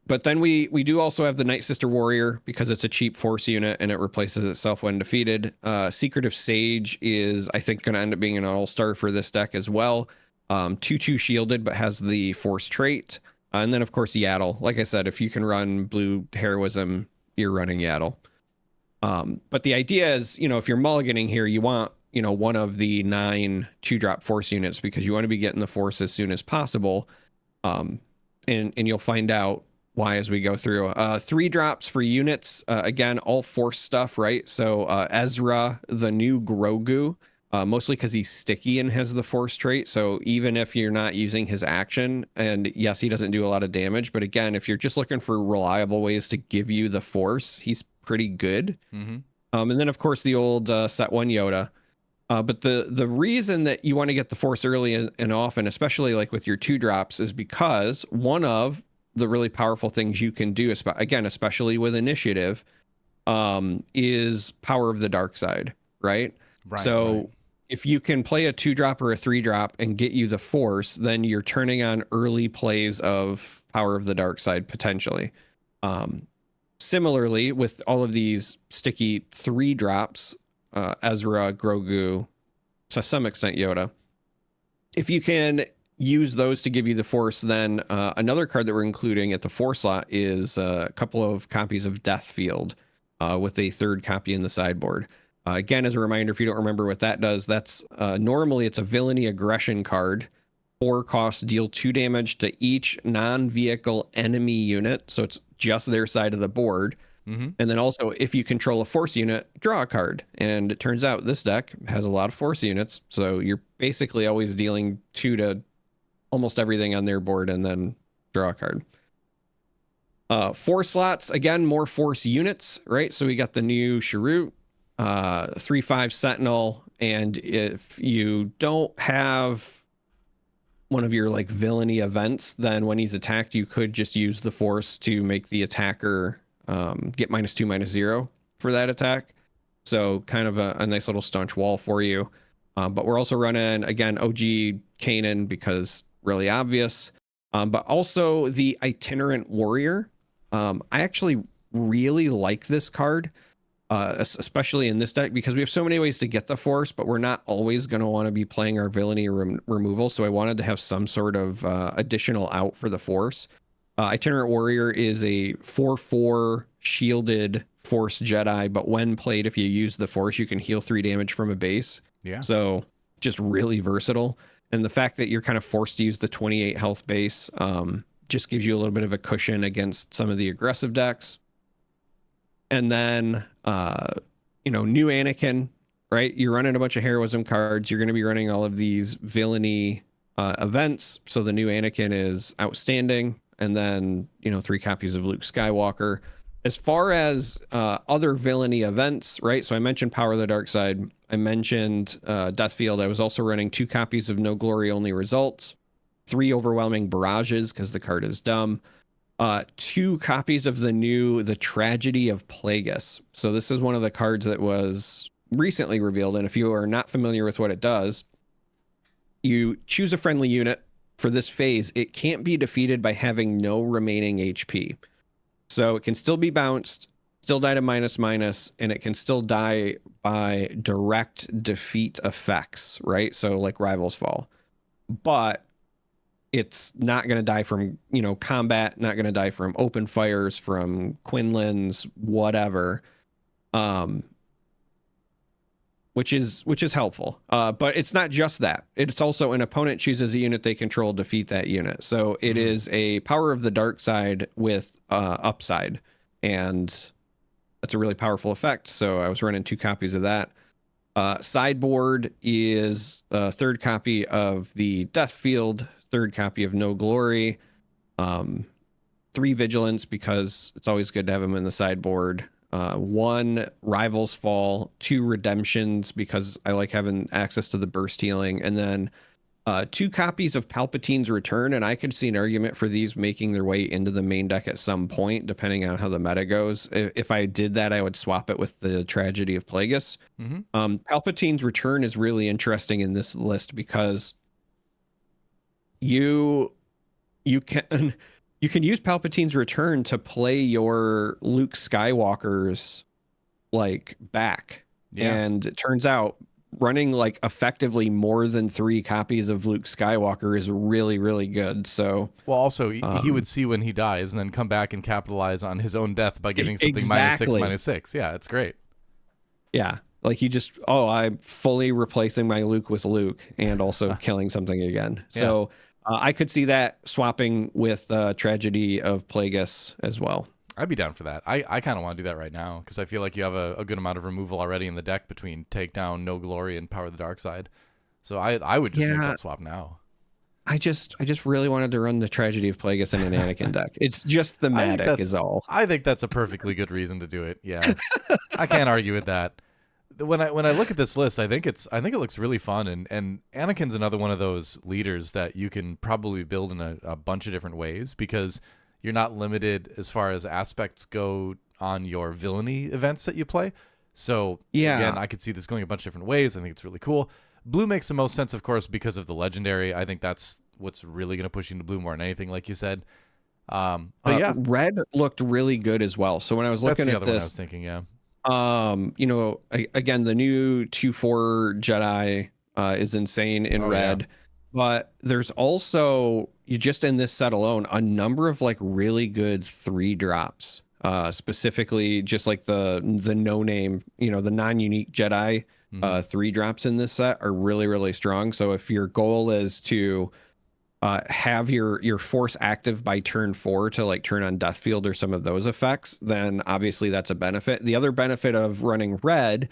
But then we do also have the Night Sister Warrior because it's a cheap Force unit and it replaces itself when defeated. Secretive Sage is, I think, going to end up being an all-star for this deck as well. 2/2 shielded, but has the Force trait. And then, of course, Yaddle. Like I said, if you can run blue heroism, you're running Yaddle. But the idea is, if you're mulliganing here, you want, one of the 9 2-drop Force units because you want to be getting the Force as soon as possible. And you'll find out why as we go through. 3 drops for units, again, all Force stuff, right? So Ezra, the new Grogu, mostly because he's sticky and has the Force trait. So even if you're not using his action, and yes, he doesn't do a lot of damage, but again, if you're just looking for reliable ways to give you the Force, he's pretty good. And then, of course, the old Set 1 Yoda. But the reason that you want to get the Force early and often, especially like with your 2-drops, is because one of the really powerful things you can do, again, especially with initiative, is Power of the Dark Side, right? So if you can play a 2-drop or a 3-drop and get you the Force, then you're turning on early plays of Power of the Dark Side potentially. Similarly, with all of these sticky 3-drops, Ezra, Grogu, to some extent Yoda, if you can use those to give you the Force, then another card that we're including at the 4 slot is a couple of copies of Deathfield with a 3rd copy in the sideboard. Again, as a reminder, if you don't remember what that does, that's normally it's a villainy aggression card. 4 costs, deal 2 damage to each non-vehicle enemy unit. So it's just their side of the board. Mm-hmm. And then also, if you control a force unit, draw a card. And it turns out this deck has a lot of force units, so you're basically always dealing 2 to almost everything on their board, and then draw a card. 4 slots, again, more force units, right? So we got the new Chirrut, 3/5 Sentinel, and if you don't have one of your like villainy events, then when he's attacked, you could just use the force to make the attacker get -2/-0 for that attack. So kind of a nice little staunch wall for you. But we're also running, again, OG Kanan because really obvious. But also the Itinerant Warrior. I actually really like this card, especially in this deck, because we have so many ways to get the force, but we're not always going to want to be playing our villainy removal. So I wanted to have some sort of additional out for the force. Itinerant Warrior is a 4/4 shielded force Jedi, but when played, if you use the force, you can heal 3 damage from a base. Yeah. So just really versatile. And the fact that you're kind of forced to use the 28 health base just gives you a little bit of a cushion against some of the aggressive decks. And then, new Anakin, right? You're running a bunch of heroism cards. You're going to be running all of these villainy events. So the new Anakin is outstanding. And then, 3 copies of Luke Skywalker. As far as other villainy events, right? So I mentioned Power of the Dark Side. I mentioned Deathfield. I was also running 2 copies of No Glory Only Results, 3 Overwhelming Barrages because the card is dumb, 2 copies of the Tragedy of Plagueis. So this is one of the cards that was recently revealed. And if you are not familiar with what it does, you choose a friendly unit for this phase. It can't be defeated by having no remaining HP. So it can still be bounced, still die to -/-, and it can still die by direct defeat effects, right? So like Rival's Fall. But it's not going to die from, combat, not going to die from open fires, from Quinlan's, whatever. Which is helpful. But it's not just that. It's also an opponent chooses a unit they control, defeat that unit. So it is a Power of the Dark Side with upside. And that's a really powerful effect. So I was running 2 copies of that. Sideboard is a 3rd copy of the Deathfield, 3rd copy of No Glory, 3 Vigilance because it's always good to have them in the sideboard. 1 Rival's Fall, 2 Redemptions because I like having access to the burst healing, and then 2 copies of Palpatine's Return. And I could see an argument for these making their way into the main deck at some point, depending on how the meta goes. If I did that, I would swap it with the Tragedy of Plagueis. Palpatine's Return is really interesting in this list because you can use Palpatine's Return to play your Luke Skywalker's back. Yeah. And it turns out running effectively more than 3 copies of Luke Skywalker is really, really good. So also he would see when he dies and then come back and capitalize on his own death by getting something -6, -6. Yeah, it's great. Yeah. I'm fully replacing my Luke with Luke and also killing something again. So I could see that swapping with Tragedy of Plagueis as well. I'd be down for that. I kind of want to do that right now because I feel like you have a good amount of removal already in the deck between Takedown, No Glory, and Power of the Dark Side. So I would just make that swap now. I just really wanted to run the Tragedy of Plagueis in an Anakin deck. It's just thematic is all. I think that's a perfectly good reason to do it. Yeah. I can't argue with that. When I look at this list, I think it looks really fun, and Anakin's another one of those leaders that you can probably build in a bunch of different ways because you're not limited as far as aspects go on your villainy events that you play. So again, I could see this going a bunch of different ways. I think it's really cool. Blue makes the most sense, of course, because of the legendary. I think that's what's really going to push you into blue more than anything, like you said. But yeah, red looked really good as well. So when I was looking at this, one I was thinking, again, the new 2/4 Jedi is insane in red. Yeah. But there's also, just in this set alone, a number of really good 3 drops, specifically just the no name, the non-unique Jedi 3 drops in this set are really, really strong. So if your goal is to have your force active by turn 4 to like turn on Deathfield or some of those effects, then obviously that's a benefit. The other benefit of running red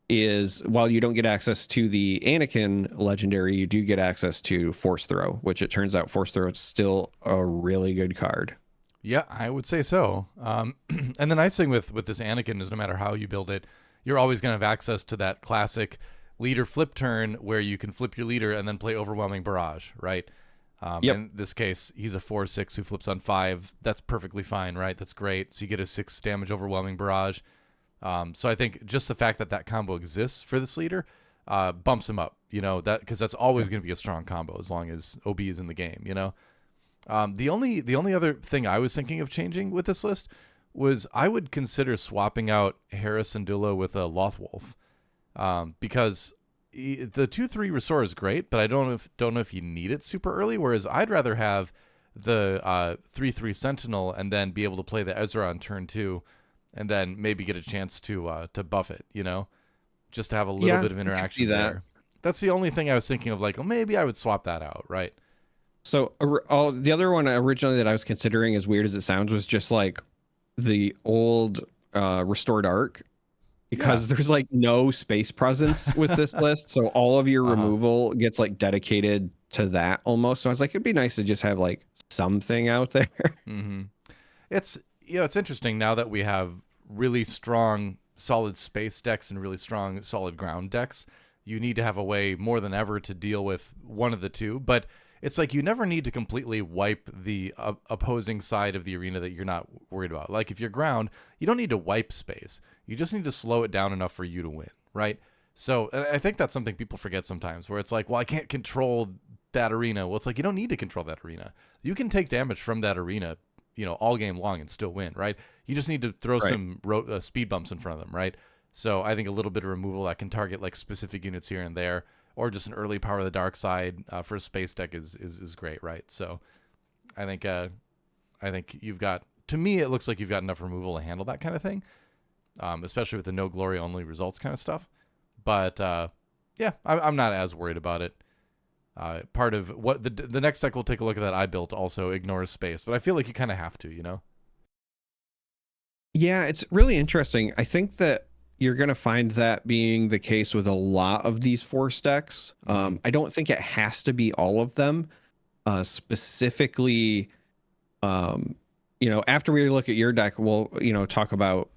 is while you don't get access to the Anakin legendary, you do get access to Force Throw, which it turns out Force Throw is still a really good card. Yeah, I would say so. And the nice thing with this Anakin is no matter how you build it, you're always going to have access to that classic leader flip turn where you can flip your leader and then play Overwhelming Barrage, right? In this case, he's a 4/6 who flips on 5. That's perfectly fine, right? That's great. So you get a 6 damage Overwhelming Barrage. So I think just the fact that that combo exists for this leader bumps him up, that because that's always going to be a strong combo as long as OB is in the game, The only other thing I was thinking of changing with this list was I would consider swapping out Hera Syndulla with a Lothwolf, because the 2/3 restore is great, but I don't know if you need it super early. Whereas I'd rather have the 3/3 Sentinel and then be able to play the Ezra on turn 2, and then maybe get a chance to buff it, just to have a little bit of interaction there. That's the only thing I was thinking of, like, well, maybe I would swap that out, right? So the other one originally that I was considering, as weird as it sounds, was just like the old Restored Arc, because there's like no space presence with this list. So all of your removal gets like dedicated to that almost. So I was like, it'd be nice to just have like something out there. Mm-hmm. It's interesting now that we have really strong solid space decks and really strong solid ground decks. You need to have a way more than ever to deal with one of the two, but it's like you never need to completely wipe the opposing side of the arena that you're not worried about. Like if you're ground, you don't need to wipe space. You just need to slow it down enough for you to win, right? So and I think that's something people forget sometimes, where it's like, well, I can't control that arena. Well, it's like you don't need to control that arena. You can take damage from that arena, all game long and still win, right? You just need to throw some speed bumps in front of them, right? So I think a little bit of removal that can target like specific units here and there, or just an early Power of the Dark Side for a space deck is great, right? So I think you've got, to me, it looks like you've got enough removal to handle that kind of thing, especially with the no glory only results kind of stuff. But I'm not as worried about it. Part of what the next deck we'll take a look at that I built also ignores space, but I feel like you kind of have to, Yeah, it's really interesting. I think that you're going to find that being the case with a lot of these Force decks. I don't think it has to be all of them. Specifically, after we look at your deck, we'll, talk about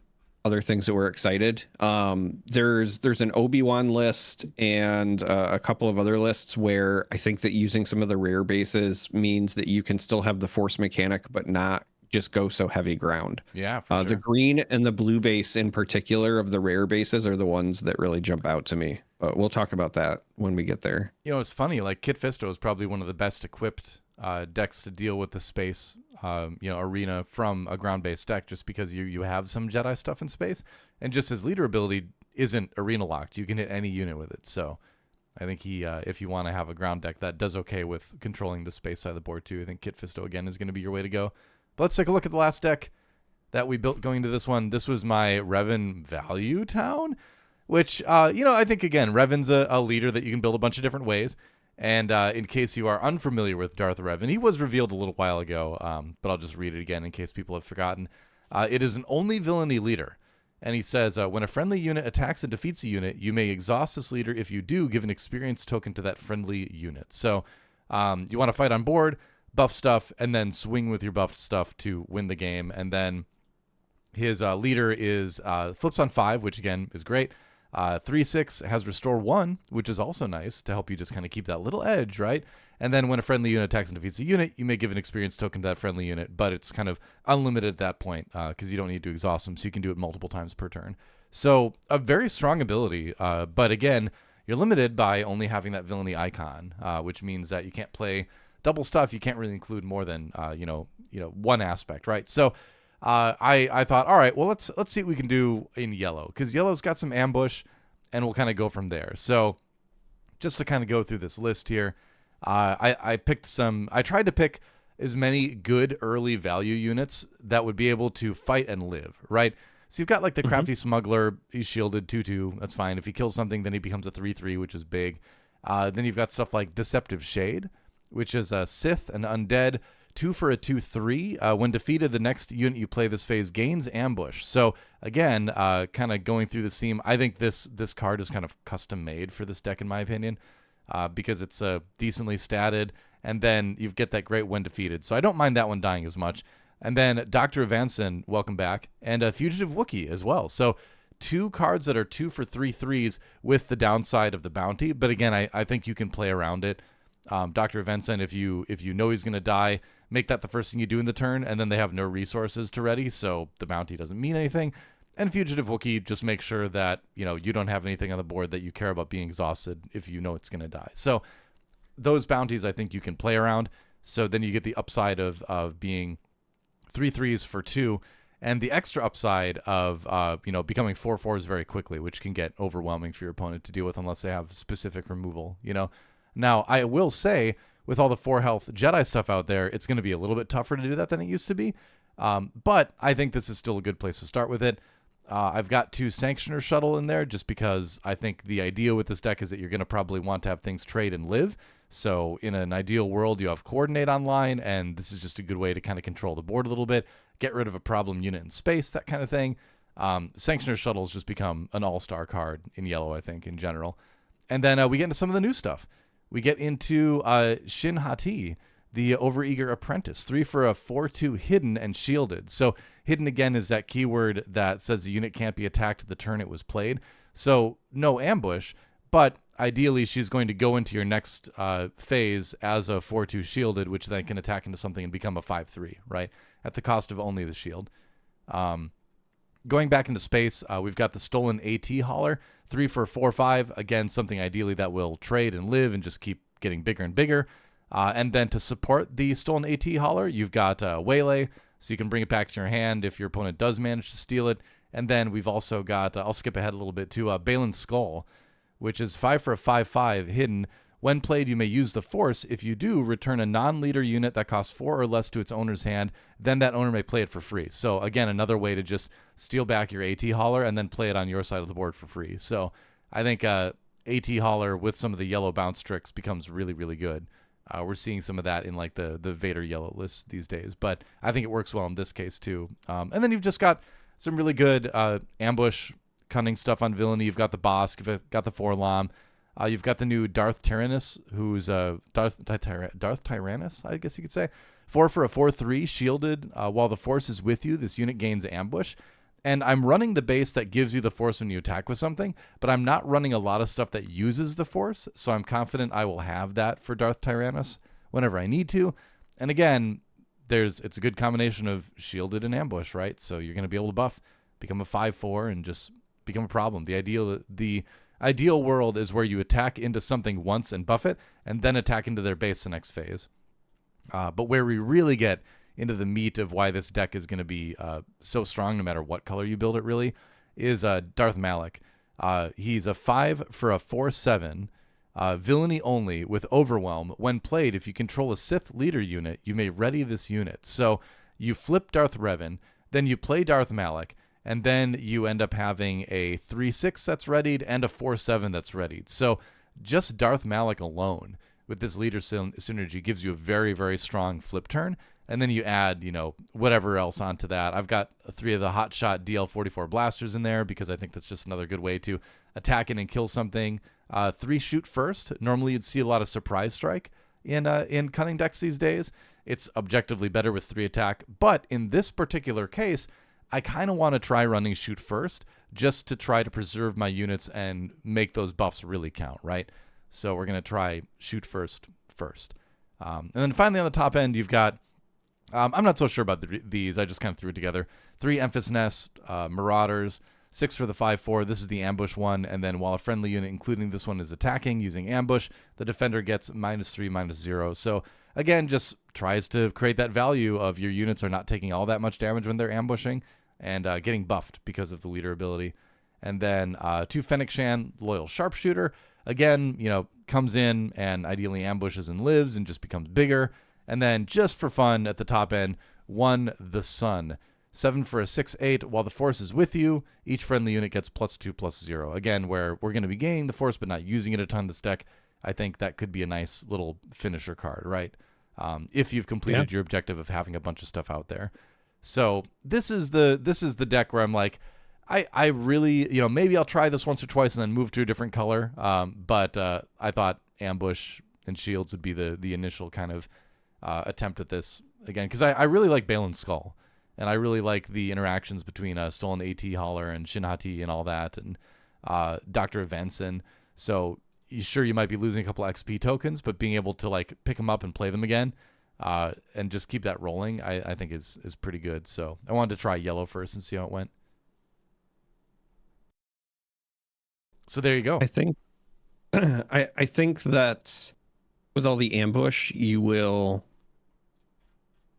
other things that we're excited. There's an Obi-Wan list and a couple of other lists where I think that using some of the rare bases means that you can still have the Force mechanic, but not just go so heavy ground. Yeah, for sure. The green and the blue base in particular of the rare bases are the ones that really jump out to me. But we'll talk about that when we get there. It's funny, like Kit Fisto is probably one of the best equipped decks to deal with the space arena from a ground-based deck, just because you have some Jedi stuff in space, and just his leader ability isn't arena locked. You can hit any unit with it. So I think he, if you want to have a ground deck that does okay with controlling the space side of the board too, I think Kit Fisto again is going to be your way to go. But let's take a look at the last deck that we built going into this one. This was my Revan Value Town, which, I think, again, Revan's a leader that you can build a bunch of different ways. And in case you are unfamiliar with Darth Revan, he was revealed a little while ago, but I'll just read it again in case people have forgotten. It is an only villainy leader. And he says, when a friendly unit attacks and defeats a unit, you may exhaust this leader. If you do, give an experience token to that friendly unit. So you want to fight on board, buff stuff, and then swing with your buffed stuff to win the game. And then his leader is flips on 5, which again is great. 3/6 has Restore 1, which is also nice to help you just kind of keep that little edge, right? And then when a friendly unit attacks and defeats a unit, you may give an experience token to that friendly unit, but it's kind of unlimited at that point because you don't need to exhaust them, so you can do it multiple times per turn. So a very strong ability, but again, you're limited by only having that villainy icon, which means that you can't play double stuff. You can't really include more than one aspect, right? So I thought, all right, well let's see what we can do in yellow, because yellow's got some ambush, and we'll kind of go from there. So just to kind of go through this list here, I tried to pick as many good early value units that would be able to fight and live, right? So you've got like the Crafty Smuggler. He's shielded 2/2. That's fine. If he kills something, then he becomes a 3/3, which is big. Then you've got stuff like Deceptive Shade, which is a Sith, an undead, 2 for a 2/3. When defeated, the next unit you play this phase gains ambush. So again, kind of going through the theme, I think this card is kind of custom made for this deck in my opinion, because it's decently statted, and then you get that great when defeated. So I don't mind that one dying as much. And then Dr. Evanson, welcome back, and a Fugitive Wookiee as well. So 2 cards that are 2 for 3/3s with the downside of the bounty. But again, I think you can play around it. Dr. Evanson, if you know he's going to die, make that the first thing you do in the turn, and then they have no resources to ready, so the bounty doesn't mean anything. And Fugitive Wookiee, just make sure that you don't have anything on the board that you care about being exhausted if you know it's going to die. So those bounties I think you can play around. So then you get the upside of being 3/3s for 2, and the extra upside of becoming 4/4s very quickly, which can get overwhelming for your opponent to deal with unless they have specific removal. Now I will say, with all the 4 health Jedi stuff out there, it's going to be a little bit tougher to do that than it used to be. But I think this is still a good place to start with it. I've got 2 Sanctioner Shuttle in there just because I think the idea with this deck is that you're going to probably want to have things trade and live. So in an ideal world, you have Coordinate online, and this is just a good way to kind of control the board a little bit, get rid of a problem unit in space, that kind of thing. Sanctioner Shuttles just become an all-star card in yellow, I think, in general. And then we get into some of the new stuff. We get into Shin Hati, the Overeager Apprentice, 3 for a 4/2 hidden and shielded. So hidden, again, is that keyword that says the unit can't be attacked the turn it was played. So no ambush, but ideally she's going to go into your next phase as a 4/2 shielded, which then can attack into something and become a 5/3, right? At the cost of only the shield. Going back into space, we've got the Stolen AT Hauler, 3 for 4/5. Again, something ideally that will trade and live and just keep getting bigger and bigger. And then to support the Stolen AT Hauler, you've got Waylay, so you can bring it back to your hand if your opponent does manage to steal it. And then we've also got, I'll skip ahead a little bit to Balin's Skull, which is 5 for a 5/5 hidden. When played, you may use the Force. If you do, return a non-leader unit that costs 4 or less to its owner's hand. Then that owner may play it for free. So again, another way to just steal back your AT Hauler and then play it on your side of the board for free. So I think AT Hauler with some of the yellow bounce tricks becomes really, really good. We're seeing some of that in like the Vader yellow list these days, but I think it works well in this case too. And then you've just got some really good ambush cunning stuff on villainy. You've got the Bosk, you've got the Forlom. You've got the new Darth Tyrannus, who's Darth Tyrannus, I guess you could say. 4 for a 4/3 shielded. While the Force is with you, this unit gains ambush. And I'm running the base that gives you the Force when you attack with something, but I'm not running a lot of stuff that uses the Force, so I'm confident I will have that for Darth Tyrannus whenever I need to. And again, it's a good combination of shielded and ambush, right? So you're going to be able to buff, become a 5/4, and just become a problem. The ideal world is where you attack into something once and buff it, and then attack into their base the next phase. But where we really get into the meat of why this deck is going to be so strong no matter what color you build it really is Darth Malak. He's a 5 for a 4/7, villainy only with Overwhelm. When played, if you control a Sith leader unit, you may ready this unit. So you flip Darth Revan, then you play Darth Malak, and then you end up having a 3/6 that's readied and a 4/7 that's readied. So just Darth Malak alone with this leader synergy gives you a very, very strong flip turn. And then you add, whatever else onto that. I've got 3 of the Hotshot DL44 blasters in there because I think that's just another good way to attack in and kill something. 3 shoot first. Normally you'd see a lot of surprise strike in cunning decks these days. It's objectively better with 3 attack. But in this particular case, I kind of want to try running shoot first just to try to preserve my units and make those buffs really count, right? So we're going to try shoot first. And then finally on the top end, you've got, I'm not so sure about these. I just kind of threw it together. 3 Emphas Nest, Marauders, 6 for the 5/4. This is the ambush one. And then while a friendly unit, including this one, is attacking using ambush, the defender gets -3, -0. So again, just tries to create that value of your units are not taking all that much damage when they're ambushing and getting buffed because of the leader ability. And then 2 Fennec Shan, Loyal Sharpshooter. Again, comes in and ideally ambushes and lives and just becomes bigger. And then just for fun at the top end, 1 The Sun. 7 for a 6/8. While the Force is with you, each friendly unit gets +2/+0. Again, where we're going to be gaining the Force but not using it a ton this deck. I think that could be a nice little finisher card, right? If you've completed your objective of having a bunch of stuff out there. So this is the deck where I'm like, I really, maybe I'll try this once or twice and then move to a different color. But I thought Ambush and Shields would be the initial kind of attempt at this again, because I really like Balin's Skull, and I really like the interactions between Stolen AT Hauler and Shinhati and all that, and Dr. Evenson. So sure, you might be losing a couple XP tokens, but being able to like pick them up and play them again, and just keep that rolling, I think is pretty good. So I wanted to try yellow first and see how it went. So there you go. I think I think that with all the ambush, you will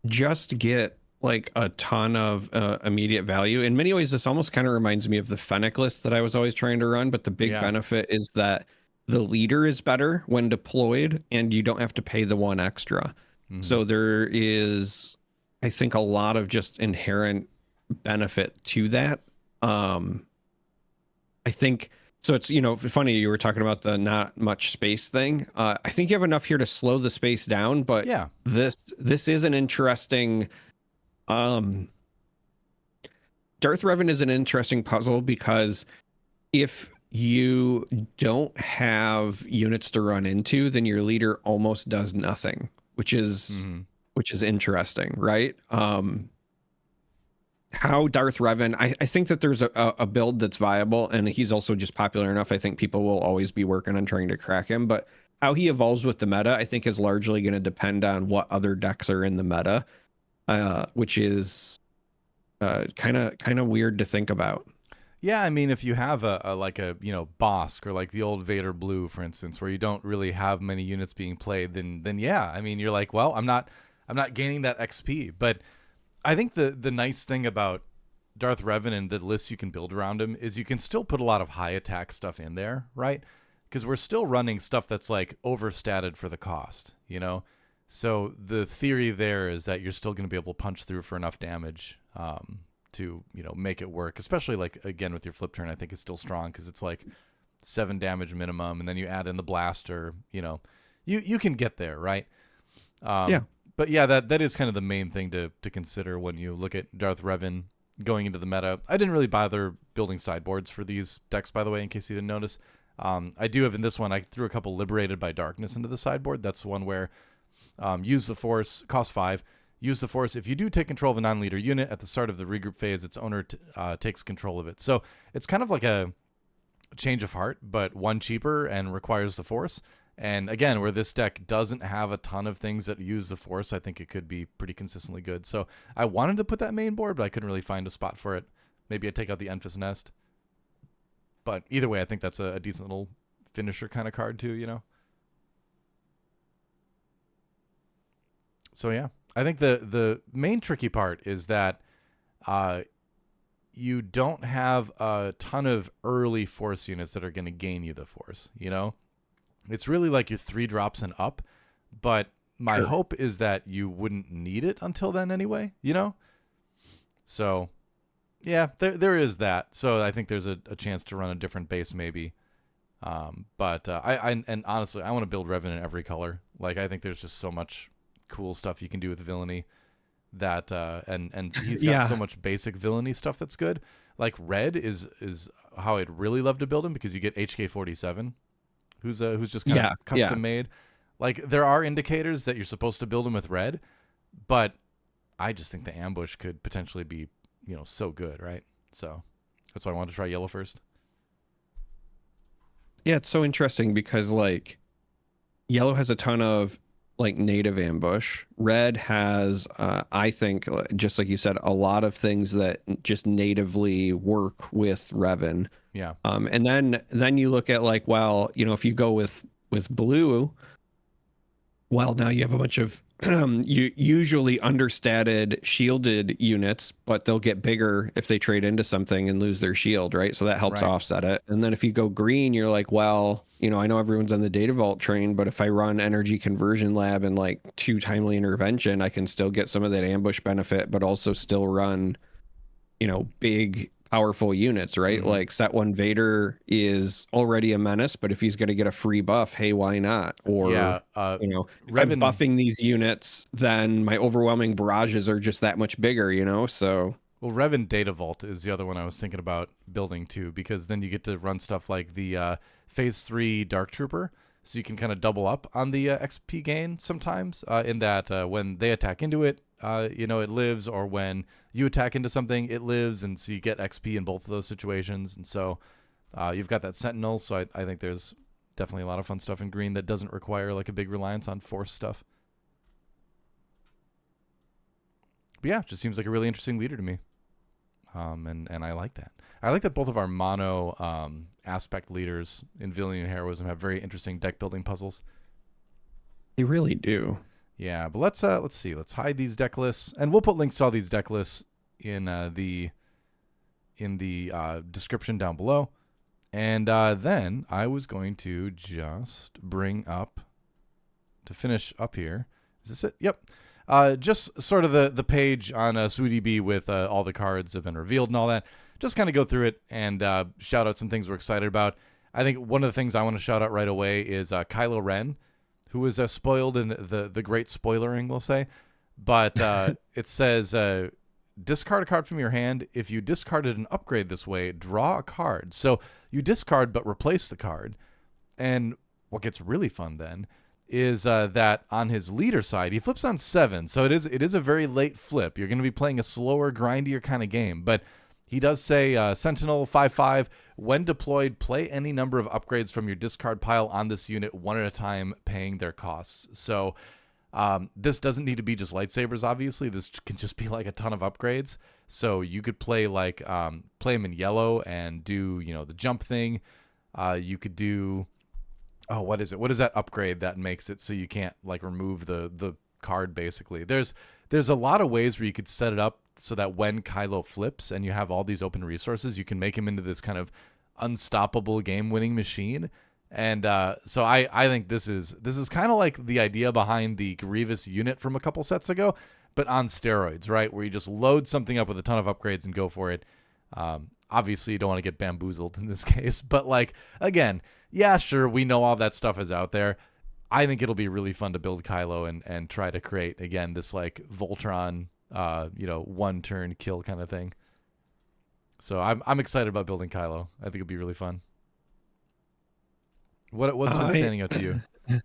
just get like a ton of immediate value. In many ways, this almost kind of reminds me of the Fennec list that I was always trying to run, but the big benefit is that the leader is better when deployed and you don't have to pay the one extra. So there is, I think, a lot of just inherent benefit to that. I think so. It's, funny you were talking about the not much space thing. I think you have enough here to slow the space down, but this is an interesting. Darth Revan is an interesting puzzle because if you don't have units to run into, then your leader almost does nothing, which is interesting, right? How Darth Revan, I think that there's a build that's viable, and he's also just popular enough. I think people will always be working on trying to crack him, but how he evolves with the meta, I think, is largely going to depend on what other decks are in the meta, which is kind of weird to think about. Yeah, I mean, if you have a Bosk or like the old Vader Blue, for instance, where you don't really have many units being played, then yeah, I mean, you're like, well, I'm not gaining that XP. But I think the nice thing about Darth Revan and the list you can build around him is you can still put a lot of high attack stuff in there, right? Because we're still running stuff that's like overstated for the cost, So the theory there is that you're still going to be able to punch through for enough damage to make it work, especially like again with your flip turn. I think it's still strong because it's like 7 damage minimum, and then you add in the blaster. You can get there, right? But yeah, that is kind of the main thing to consider when you look at Darth Revan going into the meta. I didn't really bother building sideboards for these decks, by the way, in case you didn't notice. I do have in this one, I threw a couple Liberated by Darkness into the sideboard. That's the one where use the Force, cost 5. Use the Force. If you do take control of a non-leader unit at the start of the regroup phase, its owner takes control of it. So it's kind of like a change of heart, but one cheaper and requires the Force. And again, where this deck doesn't have a ton of things that use the Force, I think it could be pretty consistently good. So I wanted to put that main board, but I couldn't really find a spot for it. Maybe I'd take out the Enfys Nest. But either way, I think that's a decent little finisher kind of card too, So yeah, I think the main tricky part is that you don't have a ton of early Force units that are going to gain you the Force, It's really like your 3 drops and up, but my hope is that you wouldn't need it until then anyway, So yeah, there is that. So I think there's a chance to run a different base maybe. But and honestly, I want to build Revan in every color. Like, I think there's just so much cool stuff you can do with villainy that and he's got so much basic villainy stuff that's good. Like red is how I'd really love to build him, because you get HK-47, who's just kind of custom made. Like, there are indicators that you're supposed to build him with red, but I just think the ambush could potentially be so good, right? So that's why I wanted to try yellow first. Yeah, it's so interesting because like yellow has a ton of like native ambush. Red has, I think, just like you said, a lot of things that just natively work with Revan. Yeah. And then you look at like, well, if you go with blue, well, now you have a bunch of usually understated shielded units, but they'll get bigger if they trade into something and lose their shield, right? So that helps offset it. And then if you go green, you're like, well, I know everyone's on the data vault train, but if I run energy conversion lab and like 2 timely intervention, I can still get some of that ambush benefit, but also still run, big powerful units, right? Mhm. Like set one Vader is already a menace, but if he's going to get a free buff, hey, why not? Or, Yeah, if I'm Revan. buffing these units, then my overwhelming barrages are just that much bigger, So Well, Revan Data Vault is the other one I was thinking about building too, because then you get to run stuff like the Phase 3 Dark Trooper, so you can kind of double up on the XP gain sometimes, in that when they attack into it, it lives, or when you attack into something, it lives, and so you get XP in both of those situations. And so you've got that Sentinel, so I think there's definitely a lot of fun stuff in green that doesn't require like a big reliance on Force stuff. But yeah, it just seems like a really interesting leader to me. And I like that. I like that both of our mono aspect leaders in Villainy and Heroism have very interesting deck building puzzles. they really do. Yeah, but let's see. Let's hide these deck lists, and we'll put links to all these deck lists in the description down below. And then I was going to just bring up to finish up here. Is this it? Yep. Just sort of the page on SWDB with all the cards have been revealed and all that. Just kind of go through it and shout out some things we're excited about. I think one of the things I want to shout out right away is Kylo Ren, who was spoiled in the great spoilering, we'll say. But it says, discard a card from your hand. If you discarded an upgrade this way, draw a card. So you discard but replace the card. And what gets really fun then is that on his leader side, he flips on 7. So it is a very late flip. You're going to be playing a slower, grindier kind of game. But he does say, Sentinel 5/5, when deployed, play any number of upgrades from your discard pile on this unit one at a time, paying their costs. So this doesn't need to be just lightsabers, obviously. This can just be like a ton of upgrades. So you could play like play him in yellow and do, the jump thing. You could do... Oh, what is it? What is that upgrade that makes it so you can't like remove the card basically? There's a lot of ways where you could set it up so that when Kylo flips and you have all these open resources, you can make him into this kind of unstoppable game-winning machine. And so I think this is kind of like the idea behind the Grievous unit from a couple sets ago, but on steroids, right? Where you just load something up with a ton of upgrades and go for it. Obviously, you don't want to get bamboozled in this case, but like, again, yeah, sure, we know all that stuff is out there. I think it'll be really fun to build Kylo and try to create, again, this like Voltron, one turn kill kind of thing. So I'm excited about building Kylo. I think it'll be really fun. What's been standing out to you?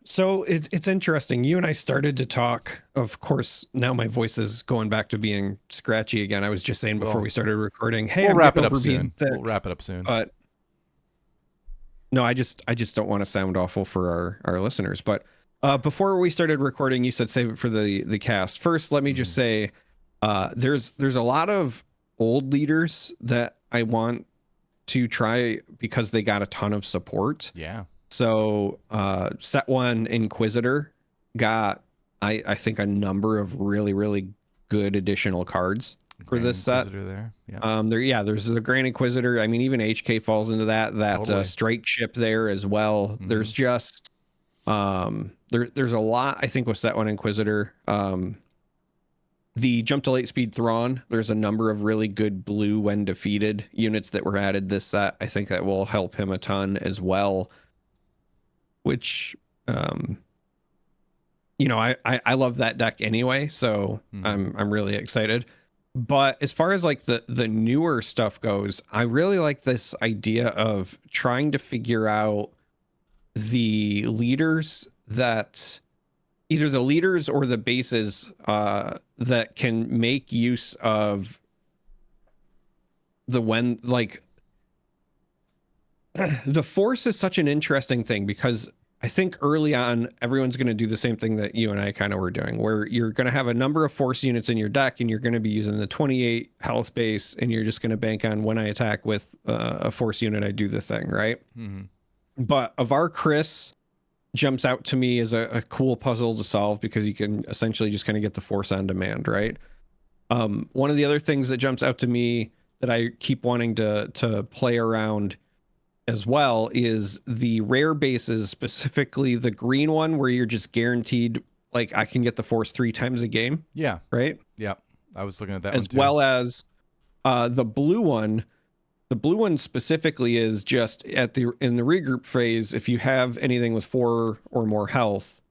So it's interesting. You and I started to talk. Of course, now my voice is going back to being scratchy again. I was just saying before we started recording, hey, we'll I'm wrap it getting up over being soon. sick. We'll wrap it up soon. But no, I just don't want to sound awful for our listeners. But before we started recording, you said save it for the cast. First, let me just say, there's a lot of old leaders that I want to try because they got a ton of support. Yeah. So set one Inquisitor got I think a number of really, really good additional cards for this set. There. Yeah. There's the Grand Inquisitor. I mean, even HK falls into that totally. Strike ship there as well. Mm-hmm. There's just there's a lot, I think, with set one Inquisitor. The jump to late speed Thrawn, there's a number of really good blue when defeated units that were added this set. I think that will help him a ton as well, which I love that deck anyway, so I'm really excited. But as far as like the newer stuff goes, I really like this idea of trying to figure out the leaders that either the leaders or the bases that can make use of the the Force is such an interesting thing because I think early on, everyone's going to do the same thing that you and I kind of were doing, where you're going to have a number of Force units in your deck and you're going to be using the 28 health base and you're just going to bank on when I attack with a Force unit, I do the thing, right? Mm-hmm. But Avar Chris jumps out to me as a cool puzzle to solve because you can essentially just kind of get the Force on demand, right? One of the other things that jumps out to me that I keep wanting to play around as well is the rare bases, specifically the green one where you're just guaranteed, like, I can get the Force 3 times a game. Yeah. Right? Yeah. I was looking at that as one too. well as The blue one, specifically is just in the regroup phase. If you have anything with 4 or more health,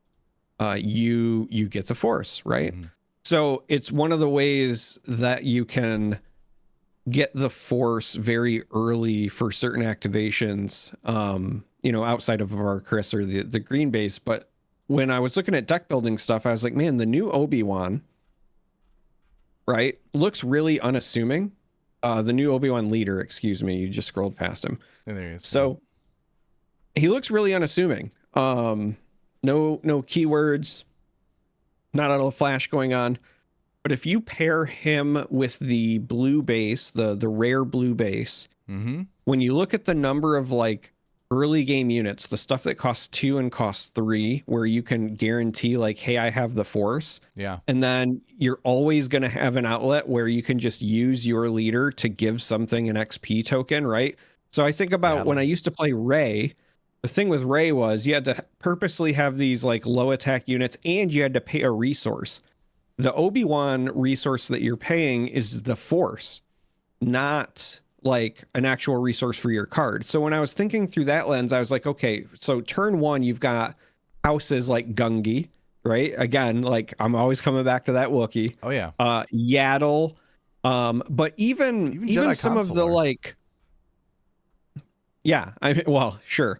you get the force, right? Mm-hmm. So it's one of the ways that you can get the force very early for certain activations, outside of our Chris or the green base. But when I was looking at deck building stuff, I was like, man, the new Obi-Wan, right, looks really unassuming. The new Obi-Wan leader, excuse me, you just scrolled past him. And there he is. So he looks really unassuming. No keywords, not a little flash going on. But if you pair him with the blue base, the rare blue base, mm-hmm. when you look at the number of like early game units, the stuff that costs 2 and costs 3, where you can guarantee like, hey, I have the force. Yeah. And then you're always going to have an outlet where you can just use your leader to give something an XP token, right? So I think about when I used to play Rey, the thing with Rey was you had to purposely have these like low attack units and you had to pay a resource. The Obi-Wan resource that you're paying is the force, not like an actual resource for your card. So when I was thinking through that lens, I was like, okay, so turn 1, you've got houses like Gungi, right? Again, like I'm always coming back to that Wookiee. Oh yeah. Yaddle. But even some of the like, yeah, sure.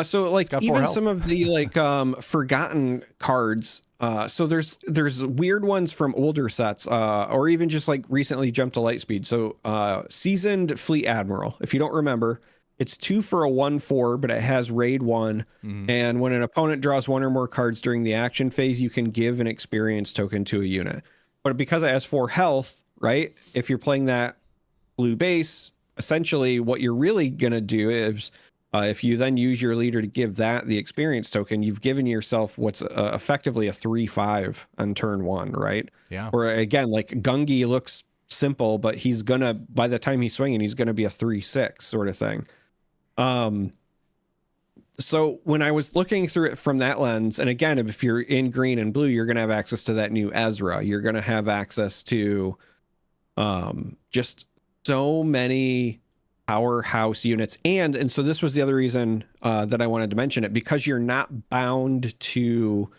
So like even some of the like forgotten cards. So there's weird ones from older sets, or even just like recently jumped to Lightspeed. So Seasoned Fleet Admiral. If you don't remember, it's 2 for a 1/4, but it has raid 1. Mm-hmm. And when an opponent draws 1 or more cards during the action phase, you can give an experience token to a unit. But because it has 4 health, right? If you're playing that blue base, essentially what you're really gonna do is if you then use your leader to give that the experience token, you've given yourself what's effectively a 3/5 on turn 1, right? Yeah. Or again, like Gungi looks simple, but he's gonna, by the time he's swinging, he's gonna be a 3/6 sort of thing. So when I was looking through it from that lens, and again, if you're in green and blue, you're gonna have access to that new Ezra. You're gonna have access to just so many powerhouse units, and so this was the other reason that I wanted to mention it, because you're not bound to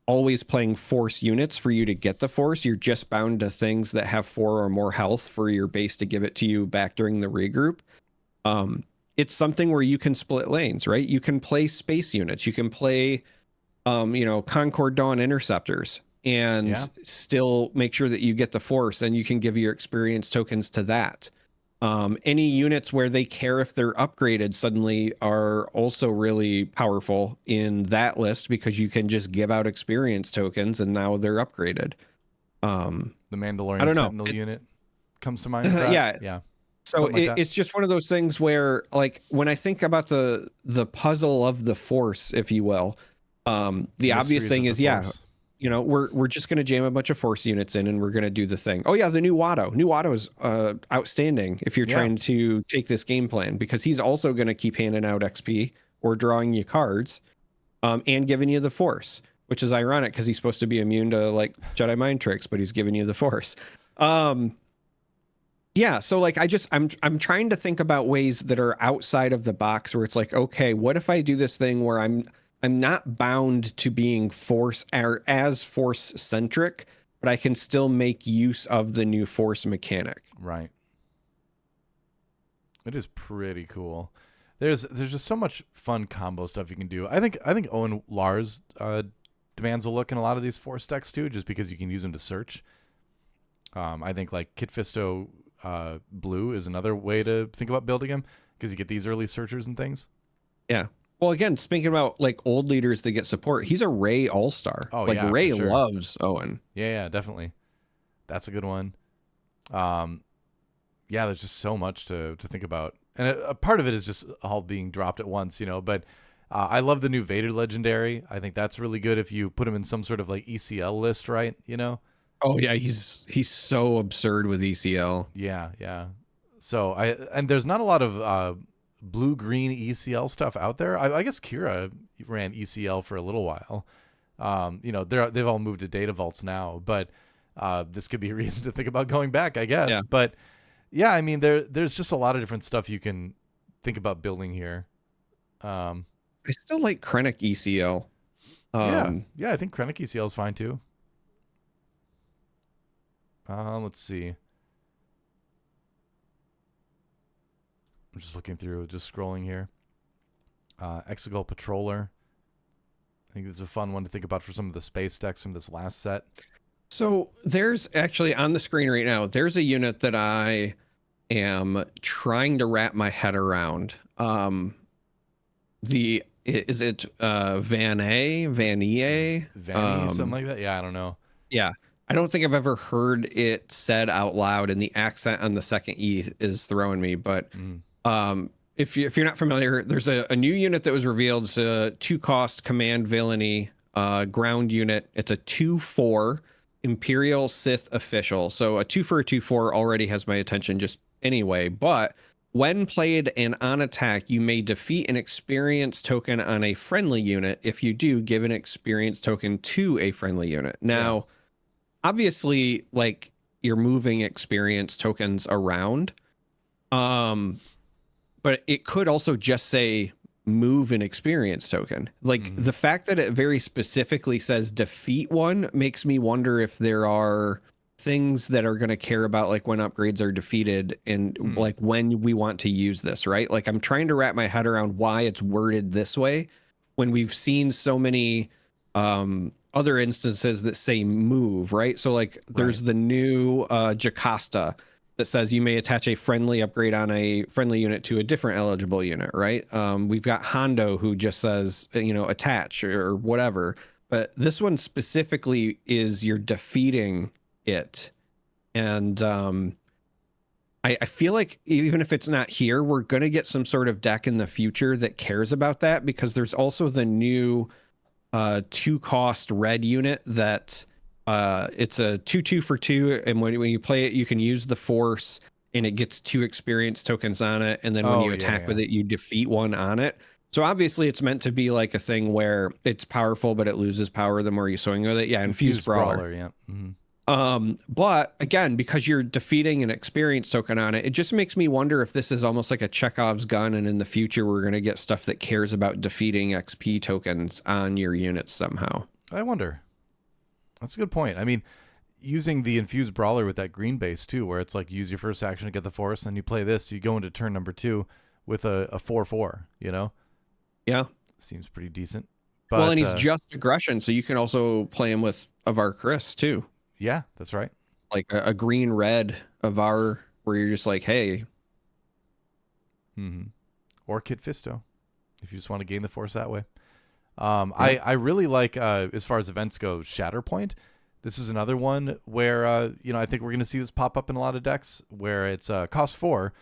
always playing force units for you to get the force. You're just bound to things that have 4 or more health for your base to give it to you back during the regroup. It's something where you can split lanes, right? You can play space units, you can play Concord Dawn interceptors, and still make sure that you get the force, and you can give your experience tokens to that. Any units where they care if they're upgraded suddenly are also really powerful in that list, because you can just give out experience tokens and now they're upgraded. The Mandalorian Sentinel unit comes to mind. Yeah. So it's just one of those things where, like, when I think about the puzzle of the Force, if you will, the obvious thing is, we're just going to jam a bunch of force units in and we're going to do the thing. Oh yeah, the new Watto. New Watto is outstanding if you're trying to take this game plan, because he's also going to keep handing out XP or drawing you cards, and giving you the force, which is ironic because he's supposed to be immune to like Jedi mind tricks, but he's giving you the force. So like I'm trying to think about ways that are outside of the box where it's like, okay, what if I do this thing where I'm not bound to being force or as force centric, but I can still make use of the new force mechanic. Right. It is pretty cool. There's just so much fun combo stuff you can do. I think Owen Lars demands a look in a lot of these force decks too, just because you can use them to search. I think like Kit Fisto Blue is another way to think about building him, because you get these early searchers and things. Yeah. Well, again, speaking about like old leaders that get support, he's a Rey all-star. Oh, like yeah, Rey for sure. loves Owen. Yeah, definitely. That's a good one. There's just so much to think about. And a part of it is just all being dropped at once, but I love the new Vader Legendary. I think that's really good if you put him in some sort of like ECL list, right? Oh yeah, he's so absurd with ECL. Yeah. So and there's not a lot of blue-green ECL stuff out there. I guess Kira ran ECL for a little while. They've all moved to data vaults now, but this could be a reason to think about going back, I guess. Yeah. But yeah, I mean, there's just a lot of different stuff you can think about building here. I still like Krennic ECL. Yeah, I think Krennic ECL is fine too. Let's see. I'm just looking through, just scrolling here. Exegol Patroller. I think this is a fun one to think about for some of the space decks from this last set. So there's actually on the screen right now, there's a unit that I am trying to wrap my head around. Is it Vanie, something like that? Yeah, I don't know. Yeah. I don't think I've ever heard it said out loud, and the accent on the second E is throwing me. But if you're not familiar, there's a new unit that was revealed. It's a 2-cost command villainy ground unit. It's a 2/4 Imperial Sith official. So a 2 for a 2/4 already has my attention just anyway. But when played and on attack, you may defeat an experience token on a friendly unit. If you do, give an experience token to a friendly unit. Now, obviously, like, you're moving experience tokens around. But it could also just say move an experience token. Like, the fact that it very specifically says defeat one makes me wonder if there are things that are going to care about, like, when upgrades are defeated and like when we want to use this, right? Like, I'm trying to wrap my head around why it's worded this way when we've seen so many other instances that say move, right? So like there's the new Jocasta that says you may attach a friendly upgrade on a friendly unit to a different eligible unit, right? We've got Hondo who just says, you know, attach or whatever. But this one specifically is you're defeating it. And I feel like even if it's not here, we're going to get some sort of deck in the future that cares about that, because there's also the new 2-cost red unit that it's a 2/2 for 2, and when you play it, you can use the Force, and it gets 2 experience tokens on it, and then when you attack with it, you defeat one on it. So obviously, it's meant to be like a thing where it's powerful, but it loses power the more you swing with it. Yeah, Infused Brawler. Yeah. But again, because you're defeating an experience token on it, it just makes me wonder if this is almost like a Chekhov's gun, and in the future, we're going to get stuff that cares about defeating XP tokens on your units somehow. I wonder. That's a good point. I mean, using the Infused Brawler with that green base too, where it's like use your first action to get the Force, then you play this, you go into turn number 2 with a 4/4, you know? Yeah. Seems pretty decent. But, well, and he's just aggression, so you can also play him with Avar Chris too. Yeah, that's right. Like a green-red Avar, where you're just like, hey. Or Kit Fisto, if you just want to gain the Force that way. I really like, as far as events go, Shatterpoint. This is another one where, you know, I think we're going to see this pop up in a lot of decks, where it's cost 4,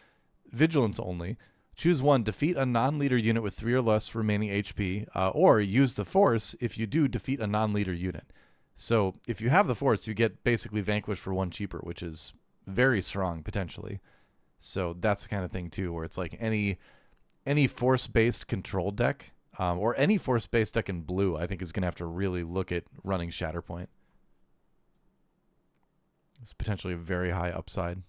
vigilance only. Choose one, defeat a non-leader unit with 3 or less remaining HP, or use the Force if you do defeat a non-leader unit. So if you have the Force, you get basically Vanquish for 1 cheaper, which is very strong potentially. So that's the kind of thing too, where it's like any Force-based control deck, or any Force-based deck in blue, I think is going to have to really look at running Shatterpoint. It's potentially a very high upside.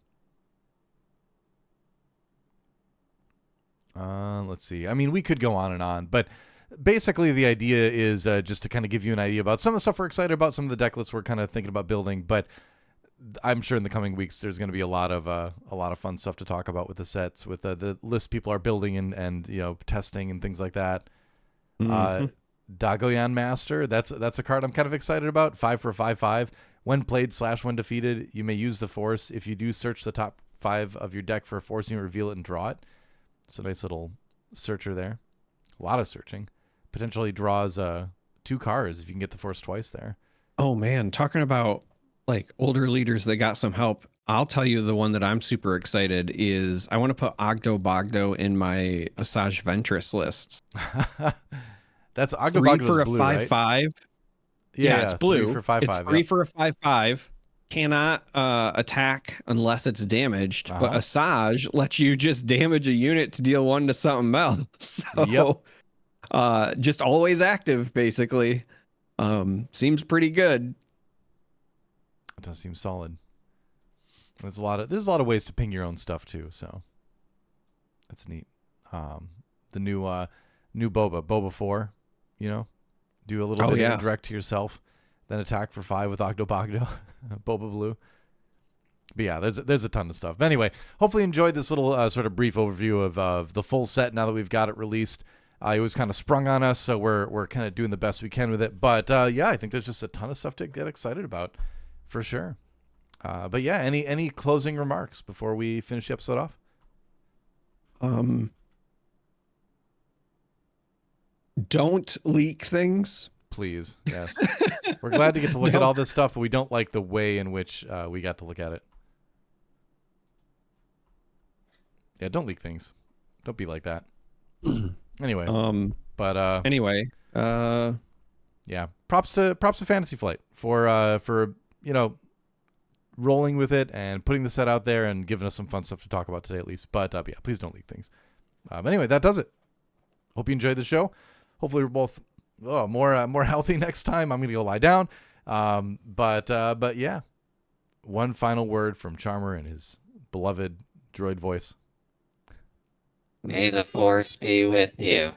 Let's see. I mean, we could go on and on, but basically the idea is just to kind of give you an idea about some of the stuff we're excited about, some of the deck lists we're kind of thinking about building. But I'm sure in the coming weeks there's going to be a lot of fun stuff to talk about with the sets, with the list people are building and you know, testing and things like that. Dagoyan Master, that's a card I'm kind of excited about. 5 for a 5/5. When played / when defeated, you may use the Force. If you do, search the top 5 of your deck for a Force, and you reveal it and draw it. It's a nice little searcher there. A lot of searching. Potentially draws 2 cards if you can get the Force twice there. Oh man, talking about like older leaders that got some help. I'll tell you the one that I'm super excited is I want to put Ogdo Bogdo in my Asajj Ventress lists. That's Ogdo 3 Bogdo's for a blue, 5/5. Right? Yeah, it's blue. 3 for 5/5. It's 3 for a 5/5. Cannot attack unless it's damaged, but Asajj lets you just damage a unit to deal 1 to something else. So just always active, basically. Seems pretty good. That does seem solid. There's a lot of ways to ping your own stuff too, so that's neat. The new Boba 4, you know, do a little bit of indirect to yourself, then attack for 5 with Octobogdo, Boba Blue. But yeah, there's a ton of stuff. But anyway, hopefully you enjoyed this little sort of brief overview of the full set now that we've got it released. It was kind of sprung on us, so we're kind of doing the best we can with it. But yeah, I think there's just a ton of stuff to get excited about, for sure. But yeah, any closing remarks before we finish the episode off? Don't leak things. Please, yes. We're glad to get to look at all this stuff, but we don't like the way in which we got to look at it. Yeah, don't leak things. Don't be like that. Anyway, anyway, yeah. Props to Fantasy Flight for you know, rolling with it and putting the set out there and giving us some fun stuff to talk about today at least. But yeah, please don't leak things. Anyway, that does it. Hope you enjoyed the show. Hopefully we're both more healthy next time. I'm gonna go lie down. But yeah, one final word from Charmer and his beloved droid voice. May the Force be with you.